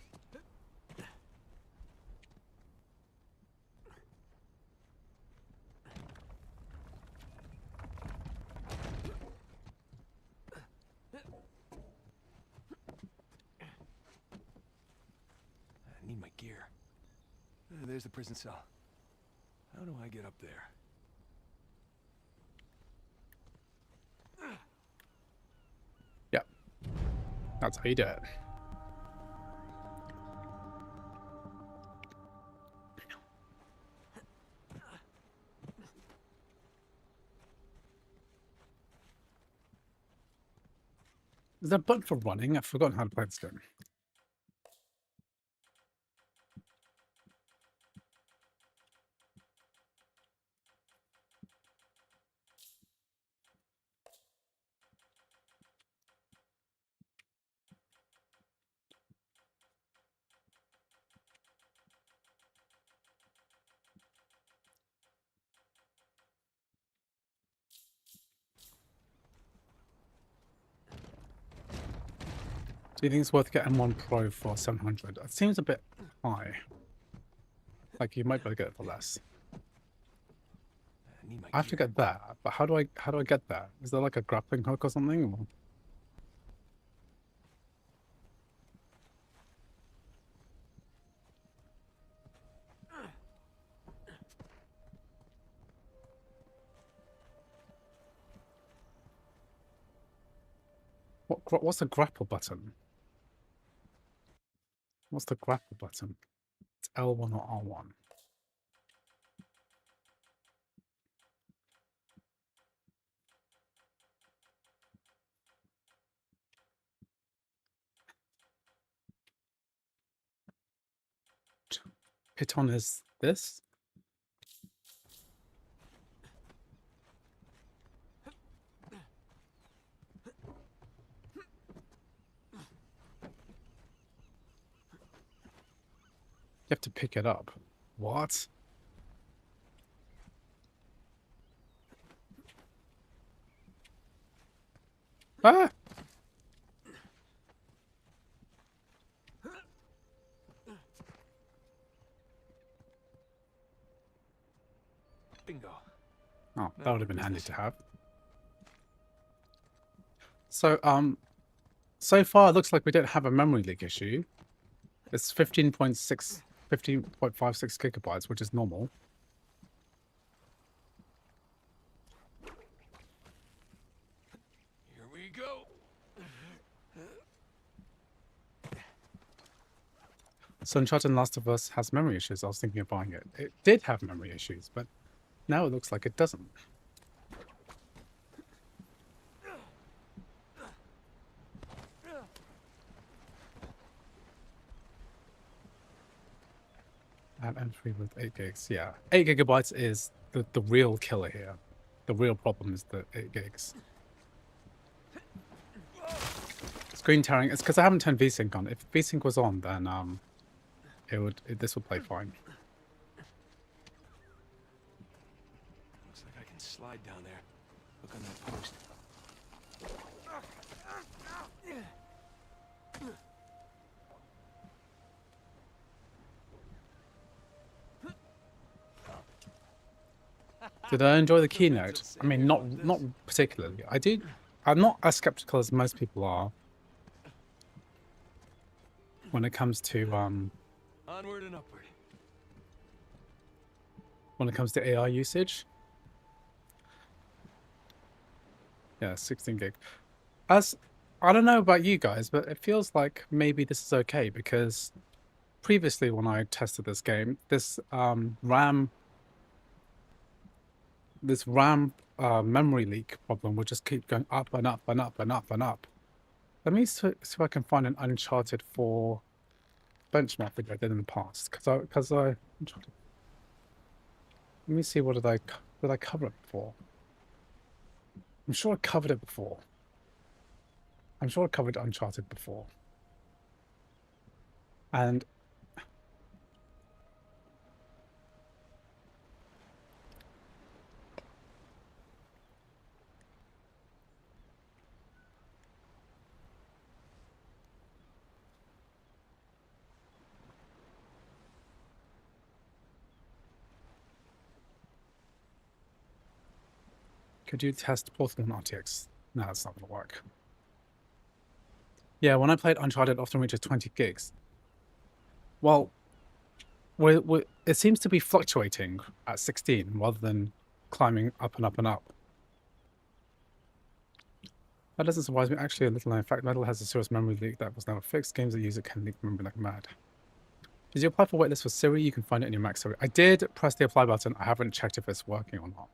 I need my gear. There's the prison cell. How do I get up there? Yeah. That's how you do it. Is there a button for running? I've forgotten how to play this game. Do you think it's worth getting one Pro for 700? It seems a bit high. Like you might be able to get it for less. I have to get that, but how do I get that? Is there like a grappling hook or something? Or... What's the grapple button? What's the grapple button? It's L1 or R1. Piton is this? have to pick it up. What? Ah! Bingo. Oh, that would have been handy to have. So, so far it looks like we don't have a memory leak issue. It's 15.56 gigabytes, which is normal. Here we go. So Uncharted Last of Us has memory issues. I was thinking of buying it. It did have memory issues, but now it looks like it doesn't. And M3 with 8 gigs, yeah. 8 gigabytes is the real killer here. The real problem is the 8 gigs. Screen tearing, it's because I haven't turned VSync on. If VSync was on, then this would play fine. Looks like I can slide down there. Look on that post. Did I enjoy the keynote? I mean, not particularly. I'm not as skeptical as most people are when it comes to Onward and upward. when it comes to AI usage. Yeah, 16 gig. I don't know about you guys, but it feels like maybe this is okay because previously when I tested this game, this RAM memory leak problem would just keep going up and up and up and up and up. Let me see if I can find an Uncharted 4 benchmark video I did in the past, because I let me see, what did I cover it before? I'm sure I covered it before. I'm sure I covered Uncharted before. And could you test Portable on RTX? No, that's not going to work. Yeah, when I played Uncharted, it often reaches 20 gigs. Well, it seems to be fluctuating at 16 rather than climbing up and up and up. That doesn't surprise me actually a little. In fact, Metal has a serious memory leak that was never fixed. Games that use it can leak memory like mad. Did you apply for waitlist for Siri? You can find it in your Mac Siri. I did press the apply button. I haven't checked if it's working or not.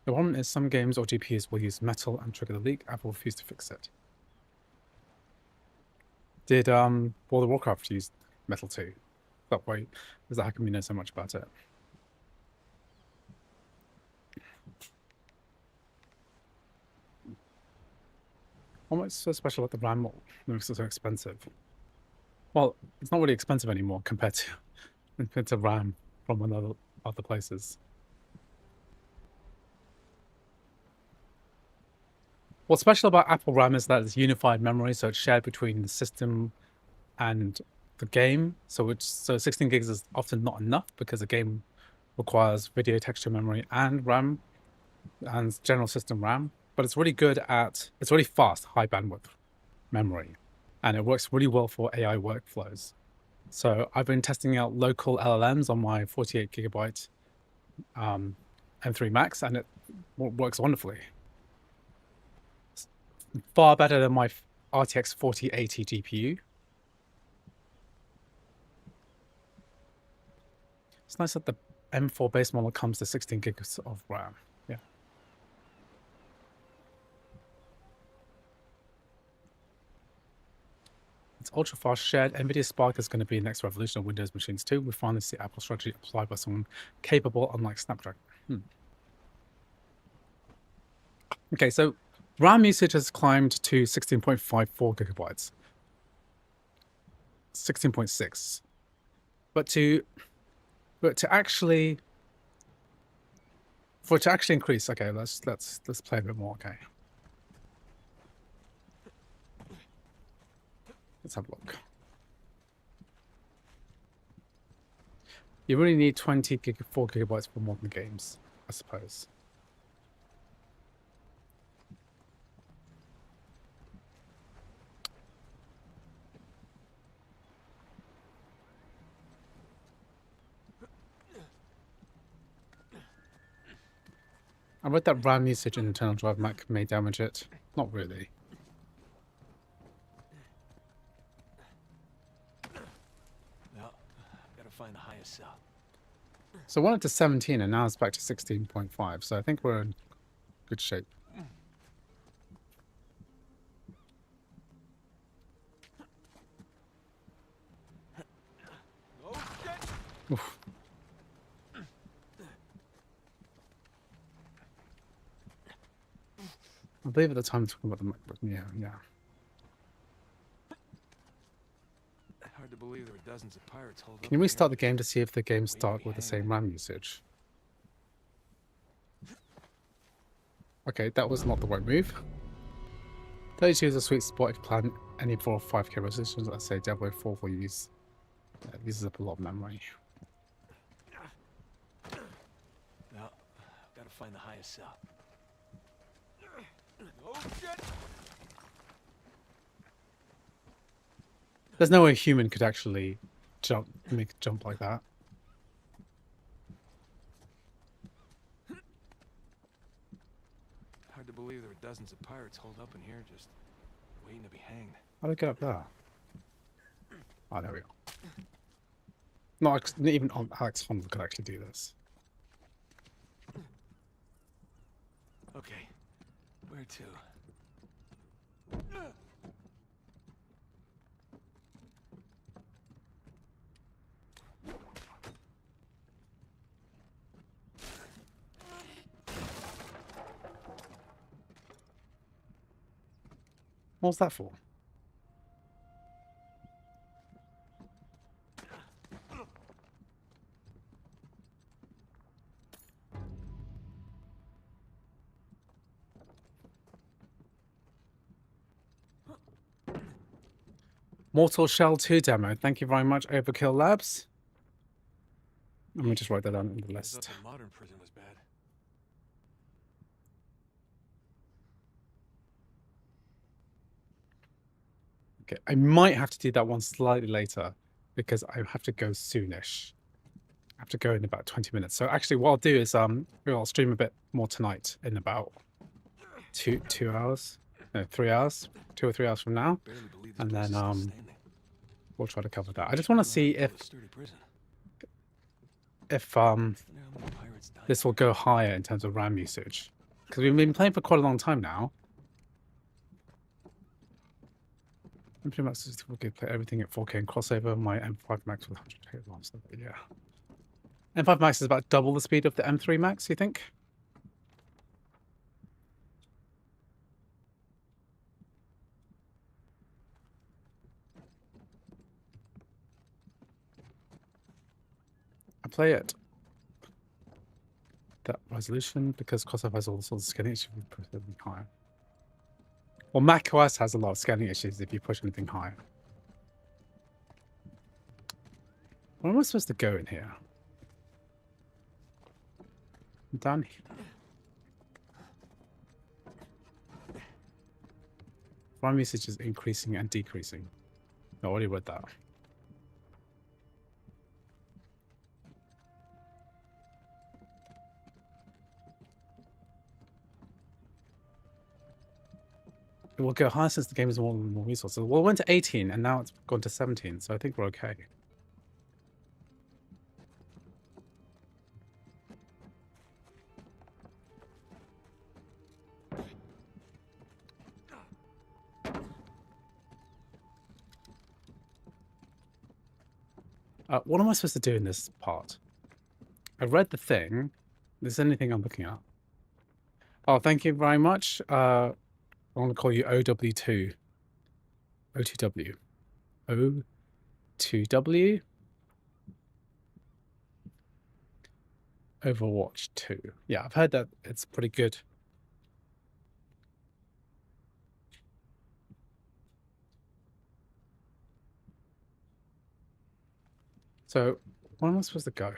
The problem is some games or GPUs will use Metal and trigger the leak. Apple refused to fix it. Did World of Warcraft use Metal too? That way, is that how come you know so much about it? What's so special about the RAM? What makes it so expensive? Well, it's not really expensive anymore compared to RAM from other places. What's special about Apple RAM is that it's unified memory, so it's shared between the system and the game. So 16 gigs is often not enough because the game requires video texture memory and RAM and general system RAM. But it's really it's really fast, high bandwidth memory, and it works really well for AI workflows. So I've been testing out local LLMs on my 48 gigabyte M3 Max, and it works wonderfully. Far better than my RTX 4080 GPU. It's nice that the M4 base model comes to 16 gigs of RAM. Yeah. It's ultra fast shared. NVIDIA Spark is going to be the next revolution of Windows machines too. We finally see Apple strategy applied by someone capable, unlike Snapdragon. Okay, so RAM usage has climbed to 16.54 gigabytes. 16.6. But to actually increase, okay, let's play a bit more. Okay, let's have a look. You really need 4 gigabytes for modern games, I suppose. I read that RAM usage in internal drive Mac may damage it. Not really. Well, gotta find the highest cell. So I went up to 17 and now it's back to 16.5. So I think we're in good shape. Oof. I believe at the time talking about the MacBook. Yeah. Hard to believe there were dozens of pirates holed up. Can you restart the game to see if the games start with the same RAM usage? Okay, that was not the right move. 32 is a sweet spot if you plan any 4 or 5K resolutions. Let's say Diablo 4 for use. It uses up a lot of memory. Well, gotta find the highest cell. Oh shit! There's no way a human could actually make a jump like that. Hard to believe there were dozens of pirates holed up in here just waiting to be hanged. How do I get up there? Oh, there we go. Not even Alex Honnold could actually do this. Okay, where to? What was that for? Mortal Shell 2 demo. Thank you very much, Overkill Labs. Let me just write that down in the list. I thought the modern prison was bad. Okay, I might have to do that one slightly later because I have to go soonish. I have to go in about 20 minutes. So actually what I'll do is I'll stream a bit more tonight in about 2 hours. No, 3 hours. 2 or 3 hours from now. And then we'll try to cover that. I just want to see if this will go higher in terms of RAM usage. Because we've been playing for quite a long time now. M3 Max is 4K, play everything at 4K and crossover my M5 Max with 100K ROMs. Yeah. M5 Max is about double the speed of the M3 Max, you think? I play it that resolution because crossover has all sorts of scaling issues if you push anything higher. Well, macOS has a lot of scaling issues if you push anything higher. Where am I supposed to go in here? Down here. RAM usage is increasing and decreasing. I already read that. It will go higher since the game is more resources. Well, it went to 18 and now it's gone to 17, so I think we're okay. What am I supposed to do in this part? I read the thing. Is there anything I'm looking at? Oh, thank you very much. I want to call you OW2. O2W. 2W. Overwatch 2. Yeah, I've heard that it's pretty good. So, where am I supposed to go?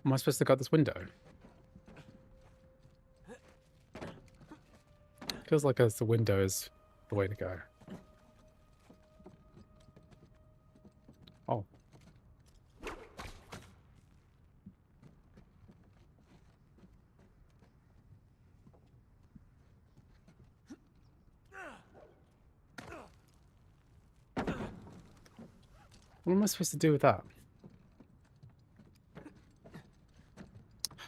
Am I supposed to go out this window? Feels like as the window is the way to go. Oh. What am I supposed to do with that?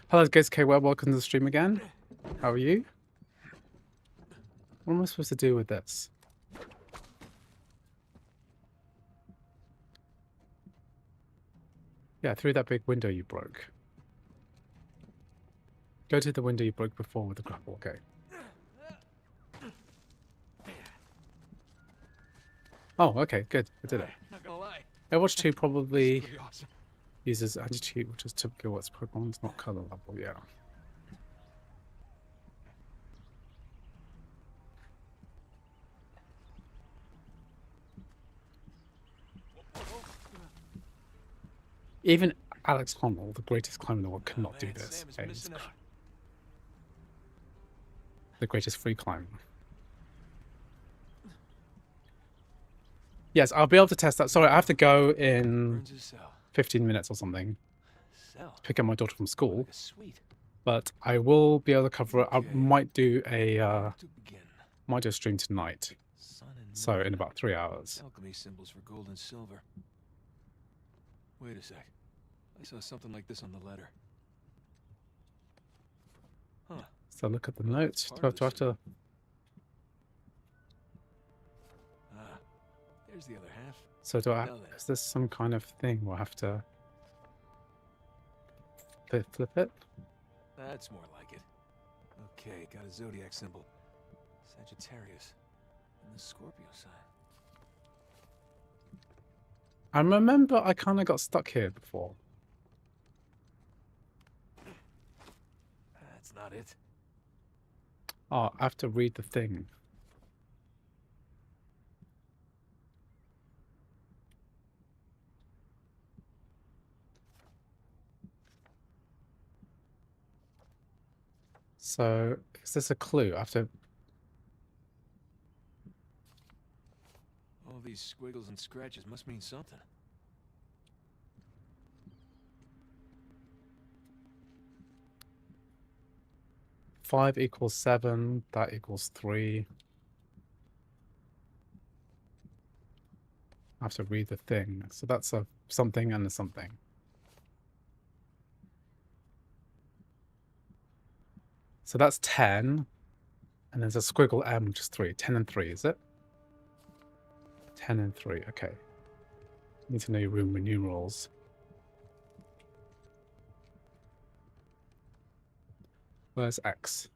Hello, GPTK Web. Welcome to the stream again. How are you? What am I supposed to do with this? Yeah, through that big window you broke. Go to the window you broke before with the grapple. Okay. Oh, okay, good. I did it. Not gonna lie. Overwatch 2 probably Awesome. uses anti-cheat, which is typically what's Pokemon's not color level, yeah. Even Alex Honnold, the greatest climber in the world, cannot do this. Okay, the greatest free climber. Yes, I'll be able to test that. Sorry, I have to go in 15 minutes or something to pick up my daughter from school. But I will be able to cover it. I might do a stream tonight. So in about 3 hours. Alchemy symbols for gold and silver. Wait a sec. I saw something like this on the letter. Huh. So look at the notes. Do I have to... Ah, there's the other half. So do I... Is this some kind of thing where I have to... flip it? That's more like it. Okay, got a zodiac symbol. Sagittarius. And the Scorpio sign. I remember I kind of got stuck here before. That's not it. Oh, I have to read the thing. So, is this a clue? I have to... All these squiggles and scratches must mean something. Five equals 7. That equals 3. I have to read the thing. So that's a something and a something. So that's 10. And there's a squiggle M, which is 3. 10 and 3, is it? 10 and 3, okay. Need to know your Roman numerals. Where's X?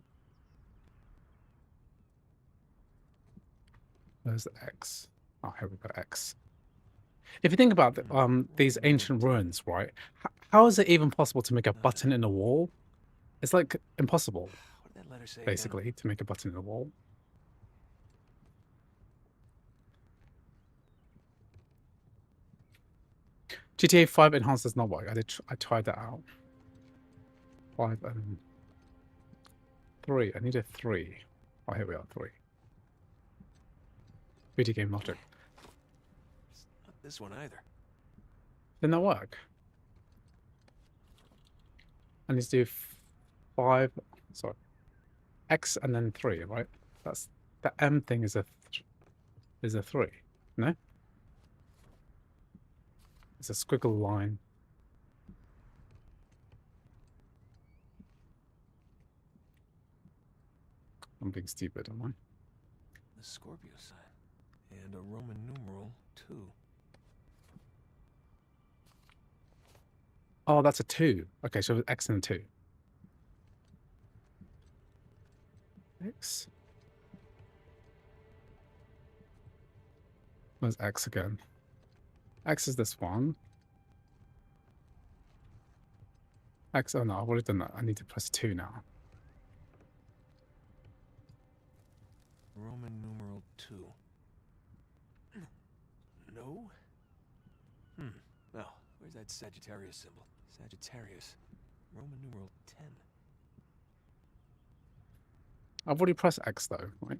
Where's X? Oh, here we go, X. If you think about these ancient ruins, right? How is it even possible to make a button in a wall? It's like impossible, What did that letter say basically, again? to make a button in a wall. GTA 5 enhanced does not work. I tried that out. 5 and 3. I need a 3. Oh, here we are, 3. Video game logic. It's not this one either. Didn't that work? I need to do 5. Sorry. X and then 3, right? That's the M thing is a 3. No? It's a squiggle line. I'm being stupid, am I? The Scorpio sign. And a Roman numeral, too. Oh, that's a 2. Okay, so X and a 2. X. Where's X again? X is this one. X, oh no, I've already done that. I need to press 2 now. Roman numeral 2. No? Well, where's that Sagittarius symbol? Sagittarius. Roman numeral 10. I've already pressed X though, right?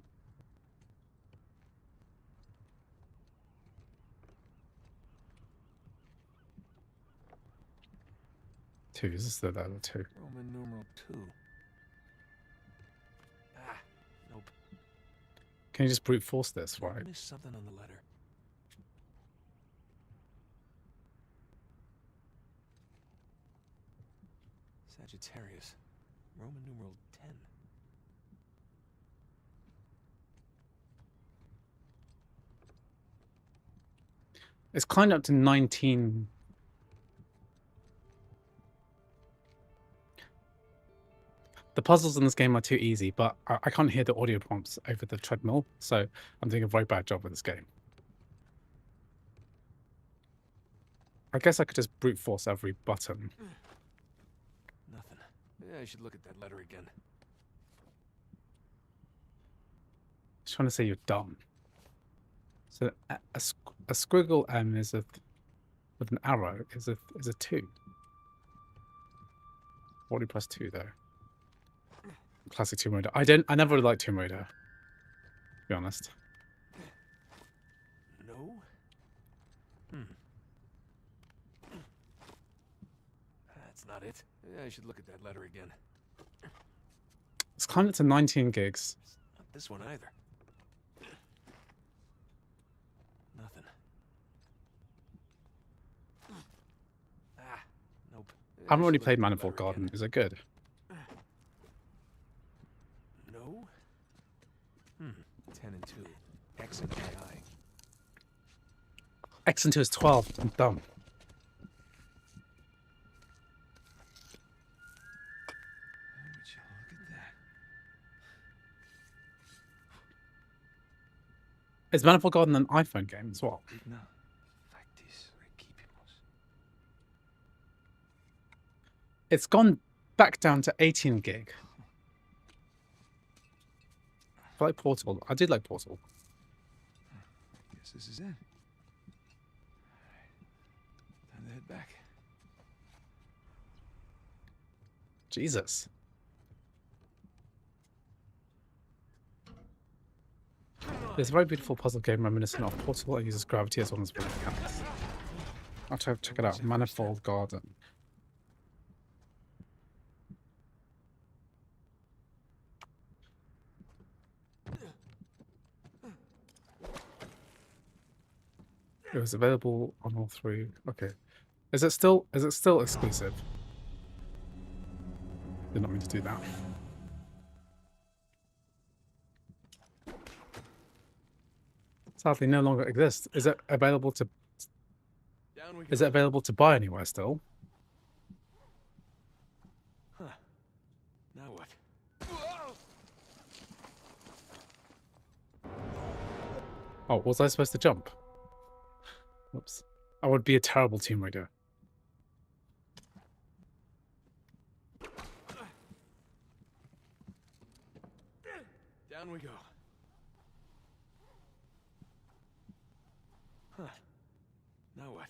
Two, this is the level 2. Roman numeral 2. Ah, nope. Can you just brute force this, right? I missed something on the letter. Sagittarius. Roman numeral 10. It's climbed up to 19. The puzzles in this game are too easy, but I can't hear the audio prompts over the treadmill, so I'm doing a very bad job with this game. I guess I could just brute force every button. Nothing. Yeah, I should look at that letter again. I was trying to say you're dumb. So a squiggle M is a with an arrow is a 2. What do you press 2 though? Classic Tomb Raider. I never really liked Tomb Raider, to be honest. No? That's not it. Yeah, I should look at that letter again. It's climbed up to 19 gigs. Not this one either. Nothing. Ah, nope. I haven't really played Manifold Garden. Is it good? No? 10 and 2. X and AI. X and 2 is 12. I'm dumb. Would you look at that? Is Manifold Garden an iPhone game as well? No. Factis recipimos. It's gone back down to 18 gig. I like Portal. I did like Portal. Guess this is it. Alright. Time to head back. Jesus. It's a very beautiful puzzle game reminiscent of Portal. It uses gravity as one of its mechanics. I'll check it out. Manifold Garden. It was available on all 3. Okay. Is it still exclusive? Did not mean to do that. Sadly no longer exists. Is it available to buy anywhere still? Huh. Now what? Oh, was I supposed to jump? Whoops. I would be a terrible Tomb Raider. Down we go. Huh. Now what?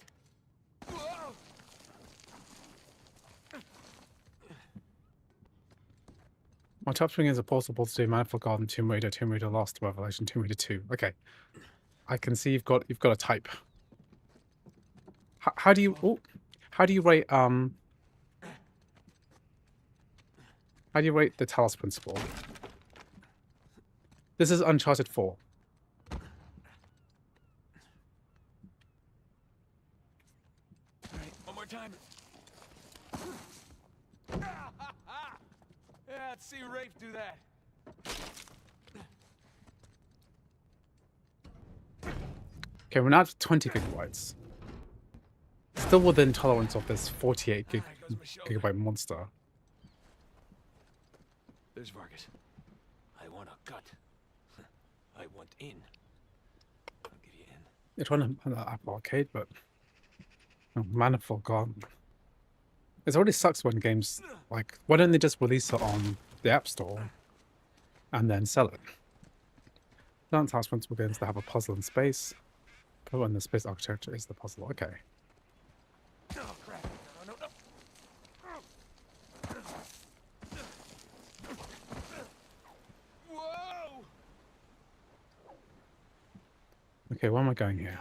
My top string is a possible to do Manifold Garden, Tomb Raider Lost, Revelation, Tomb Raider 2. Okay. I can see you've got a type. How do you rate the Talos Principle? This is Uncharted 4. Alright, one more time. Yeah, let's see Rafe do that. Okay, we're now at 20 gigabytes. still within tolerance of this 48 gigabyte monster. There's Vargas. I want a cut. I want in. I'll give you in. They're trying to put that Apple Arcade, but oh, Manifold God. It already sucks when games like, why don't they just release it on the App Store and then sell it? Plant attachments will begin to have a puzzle in space. But when the space architecture is the puzzle, okay. Oh crap! No, no, no, no. Whoa! Okay, where am I going here?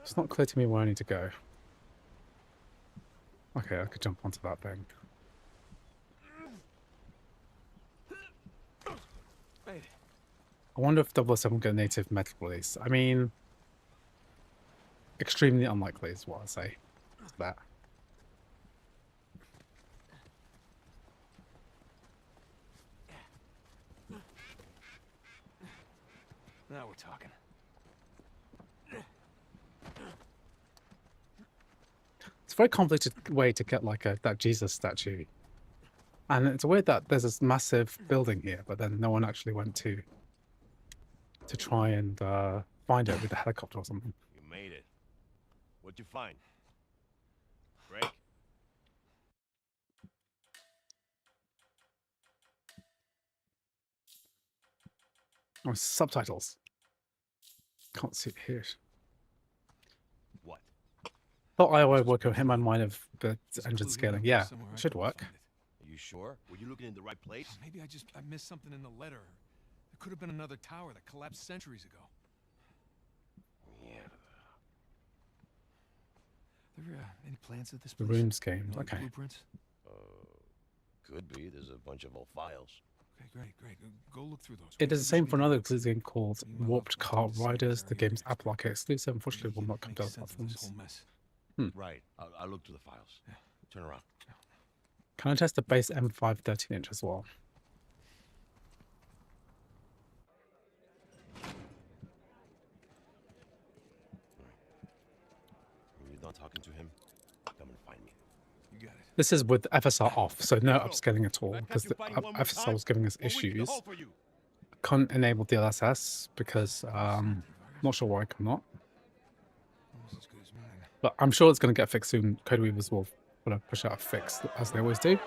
It's not clear to me where I need to go. Okay, I could jump onto that thing. I wonder if 007 get a native metal release. I mean, extremely unlikely is what I say to that. Now we're talking. It's a very complicated way to get like that Jesus statue. And it's weird that there's this massive building here, but then no one actually went to try and find it with a helicopter or something. You made it. What'd you find? Break? Oh, subtitles. Can't see it here. What? Thought I would work on Hitman Mind of the engine scaling. Yeah, it should work. Are you sure? Were you looking in the right place? Maybe I missed something in the letter. There could have been another tower that collapsed centuries ago. Yeah. There any plans of this The place? rooms game. Okay. Blueprints? Could be. There's a bunch of old files. Okay, great. Go look through those. It is the same for another game called Warped Car Riders. The game's Apple Arcade exclusive. Unfortunately, will not come to other platforms. Right. I'll look through the files. Yeah. Turn around. Can I test the base M5 13-inch as well? When you're done talking to him, come and find me. You got it. This is with FSR off, so no upscaling at all, because the FSR was giving us issues. Can't enable DLSS because not sure why I cannot. But I'm sure it's going to get fixed soon. Codeweavers will push out a fix, as they always do.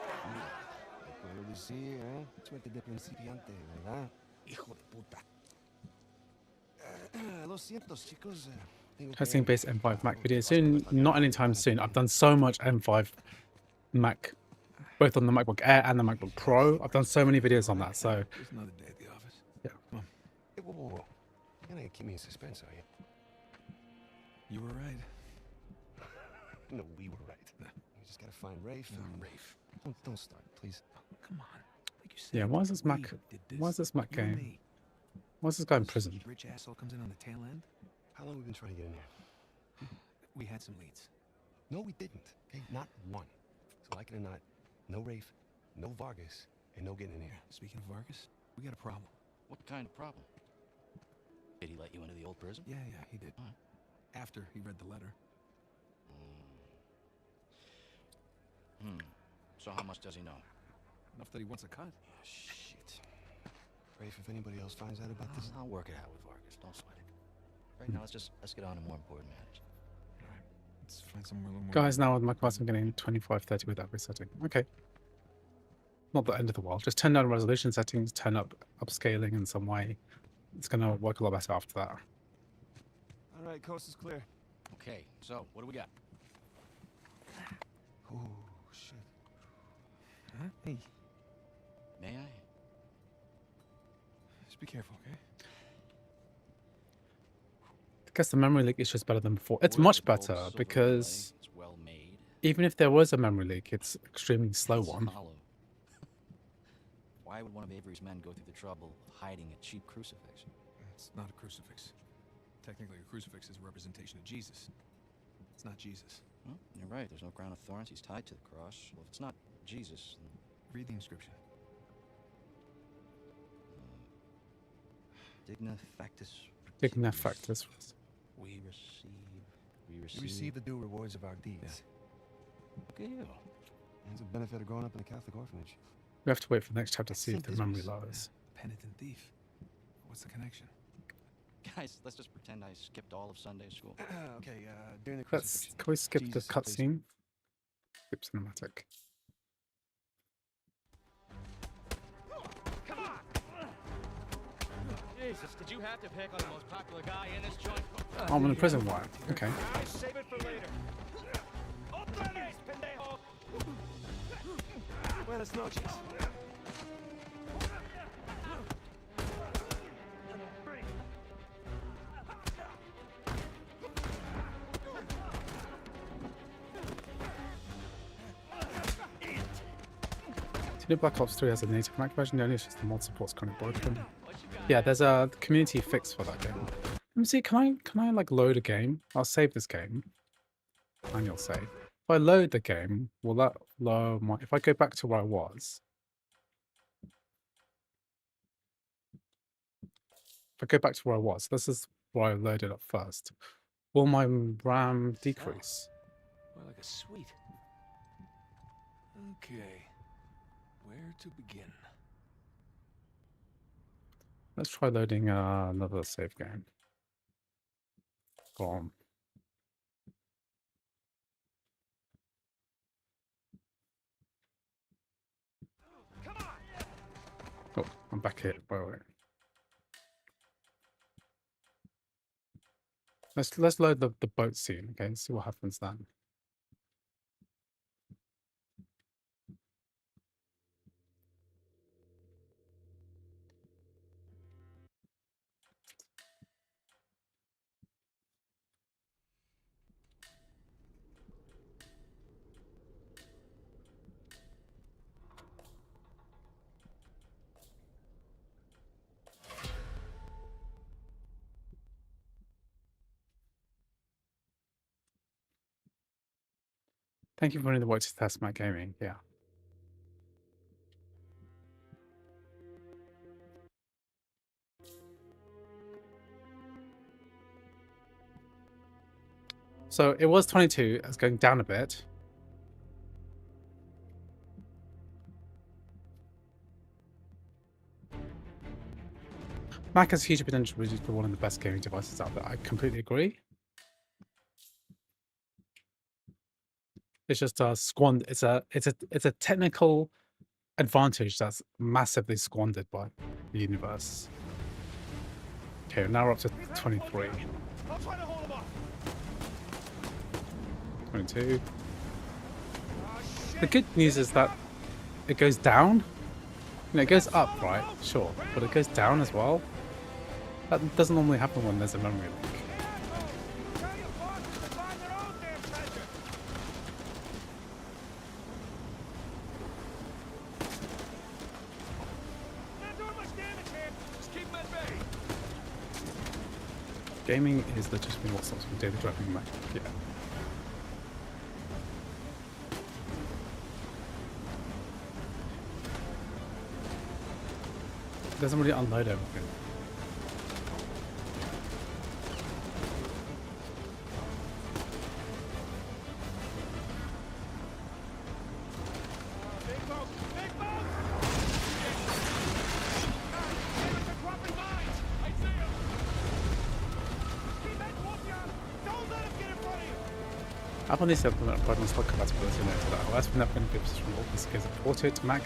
Testing base M5 Mac video soon. Not anytime soon. I've done so much M5 Mac, both on the MacBook Air and the MacBook Pro. I've done so many videos on that, so... There's another day at the office. Yeah. Come on. Hey, whoa. You're not gonna keep me in suspense, are you? You were right. No, we were right. We just gotta find Rafe. Rafe. Don't start, please. Come on. Like you said, Yeah, why is this Mac... Why is this Mac game... Why is this guy in prison? Rich asshole comes in on the tail end. How long have we been trying to get in here? We had some leads. No, we didn't. Okay, not one. So like it or not, no Rafe, no Vargas, and no getting in here. Speaking of Vargas, we got a problem. What kind of problem? Did he let you into the old prison? Yeah, he did. After he read the letter. So how much does he know? Enough that he wants a cut. Shit. Rafe, if anybody else finds out about this... I'll work it out with Vargas. Don't sweat it. Right now, let's get on to more important matters. All right. Let's find somewhere a little more... Guys, now with my class, I'm getting 2530 with every setting. Okay. Not the end of the world. Just turn down resolution settings, turn up upscaling in some way. It's going to work a lot better after that. All right, coast is clear. Okay, so what do we got? Oh, shit. Huh? Hey. May I? Just be careful, okay? I guess the memory leak is just better than before. It's much better because even if there was a memory leak, it's extremely slow one. Why would one of Avery's men go through the trouble of hiding a cheap crucifix? It's not a crucifix. Technically, a crucifix is a representation of Jesus. It's not Jesus. Well, you're right. There's no crown of thorns. He's tied to the cross. Well, if it's not Jesus, then... Read the inscription. Digna factus. Digna factus. We receive the due rewards of our deeds. Good deal. It's a benefit of growing up in a Catholic orphanage. We have to wait for the next chapter to see if the memory lowers. Penitent thief. What's the connection? Guys, let's just pretend I skipped all of Sunday school. Okay, during the Let's. crucifixion. Can we skip the Jesus cutscene? Skip cinematic. Come on! Jesus, did you have to pick on the most popular guy in this joint? Oh, I'm in a prison wire. Okay. I save it for later. Open pendejo! Buenas noches. New Black Ops 3 has a native Mac version, the only issue is the mod support's kind of broken. Yeah, there's a community fix for that game. Let me see, can I like load a game? I'll save this game. Manual save. If I load the game, will that lower my... If I go back to where I was... If I go back to where I was, this is where I loaded up first. Will my RAM decrease? More like a suite. Okay. Where to begin? Let's try loading another save game. Go on. Oh, I'm back here. Wait. Let's load the boat scene, okay? See what happens then. Thank you for running the work to test my gaming. Yeah. So it was 22. It's going down a bit. Mac has huge potential to be one of the best gaming devices out there. I completely agree. It's just it's a technical advantage that's massively squandered by the universe. Okay, now we're up to 23. 22. The good news is that it goes down. You know, it goes up, right? Sure, but it goes down as well. That doesn't normally happen when there's a memory leak. Gaming is legitimately what stops me daily driving Mac. Yeah. It doesn't really unload everything. Apple needs to implement problems for compatibility to that. OS will never benefit from all these skills ported to Mac,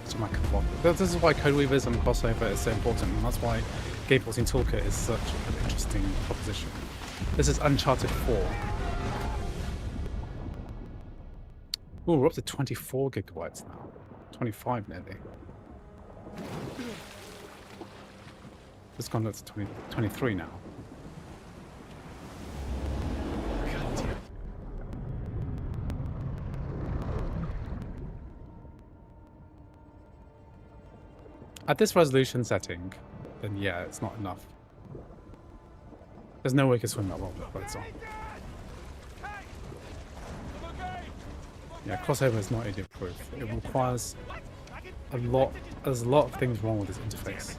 to Mac and Block. This is why code weavers and crossover is so important, and that's why Game Porting Toolkit is such an interesting proposition. This is Uncharted 4. Ooh, we're up to 24 gigabytes now. 25 nearly. It's gone up to 23 now. At this resolution setting, then yeah, it's not enough. There's no way you can swim that well with it's on. Yeah, crossover is not idiot proof. It requires there's a lot of things wrong with this interface.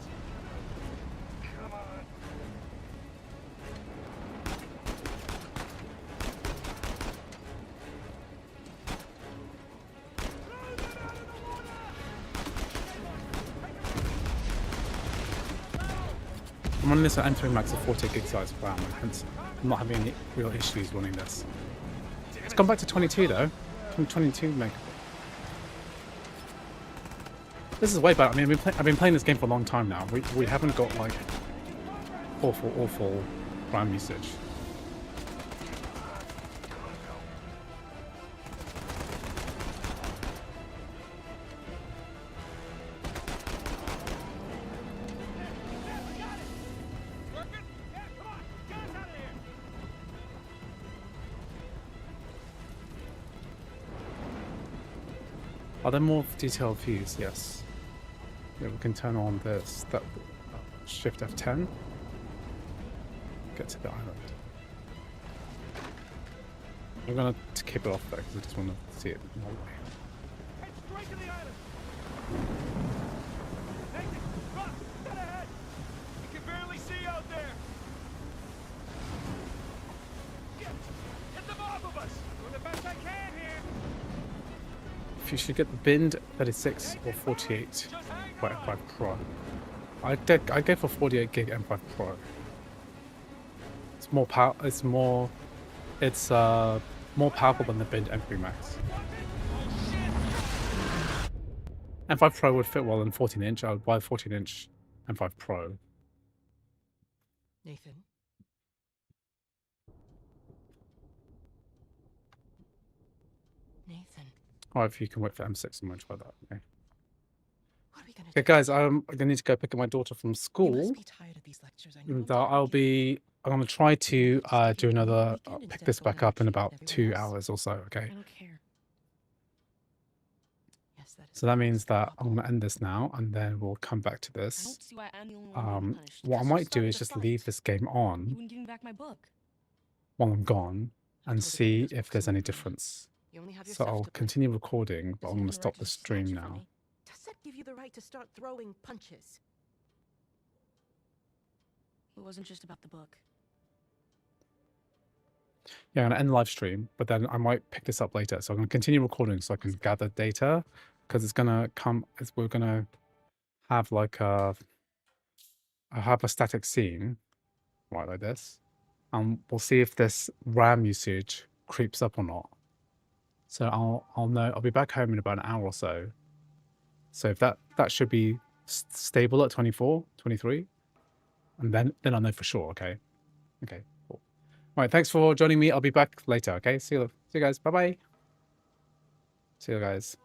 I'm running this at M3 Max at 48 gig size of RAM, and hence I'm not having any real issues running this. It's gone back to 22 though. 22 meg. This is way better. I mean, I've been playing this game for a long time now. We haven't got like awful RAM usage. Are there more detailed views? Yes. Yeah, we can turn on this. That Shift F10. Get to the island. I'm gonna keep it off though because I just want to see it. Head straight to the island. Nathan, Ross, dead ahead. You can barely see out there. Get them off of us. Doing the best I can here. If you should get the binned 36 or 48 by M5 Pro. I'd go for 48 gig M5 Pro. It's more more powerful than the binned M3 Max. M5 Pro would fit well in 14-inch. I would buy 14-inch M5 Pro. Nathan. Nathan. Or if you can wait for M6 and much like that. Okay. What are we gonna Okay, guys, I'm gonna need to go pick up my daughter from school. You must be tired of these lectures. I know. And I'm gonna try to do another pick this back up in about 2 hours or so. Okay. I don't care. Yes, that is. So that means that I'm gonna end this now, and then we'll come back to this. What I might do is just leave this game on You wouldn't give me back my book. while I'm gone and see if there's any difference. You only have So yourself I'll to blame. continue recording, but Doesn't I'm gonna even stop right the to stream distract you from now. me. Does that give you the right to start throwing punches? It wasn't just about the book. Yeah, I'm gonna end the live stream, but then I might pick this up later. So I'm gonna continue recording so I can gather data, because it's gonna come. We're gonna have like I have a static scene, right, like this, and we'll see if this RAM usage creeps up or not. So I'll know. I'll be back home in about an hour or so. So if that should be stable at 24, 23, and then I'll know for sure. Okay. Okay. Cool. All right. Thanks for joining me. I'll be back later. Okay. See you guys. Bye bye. See you guys.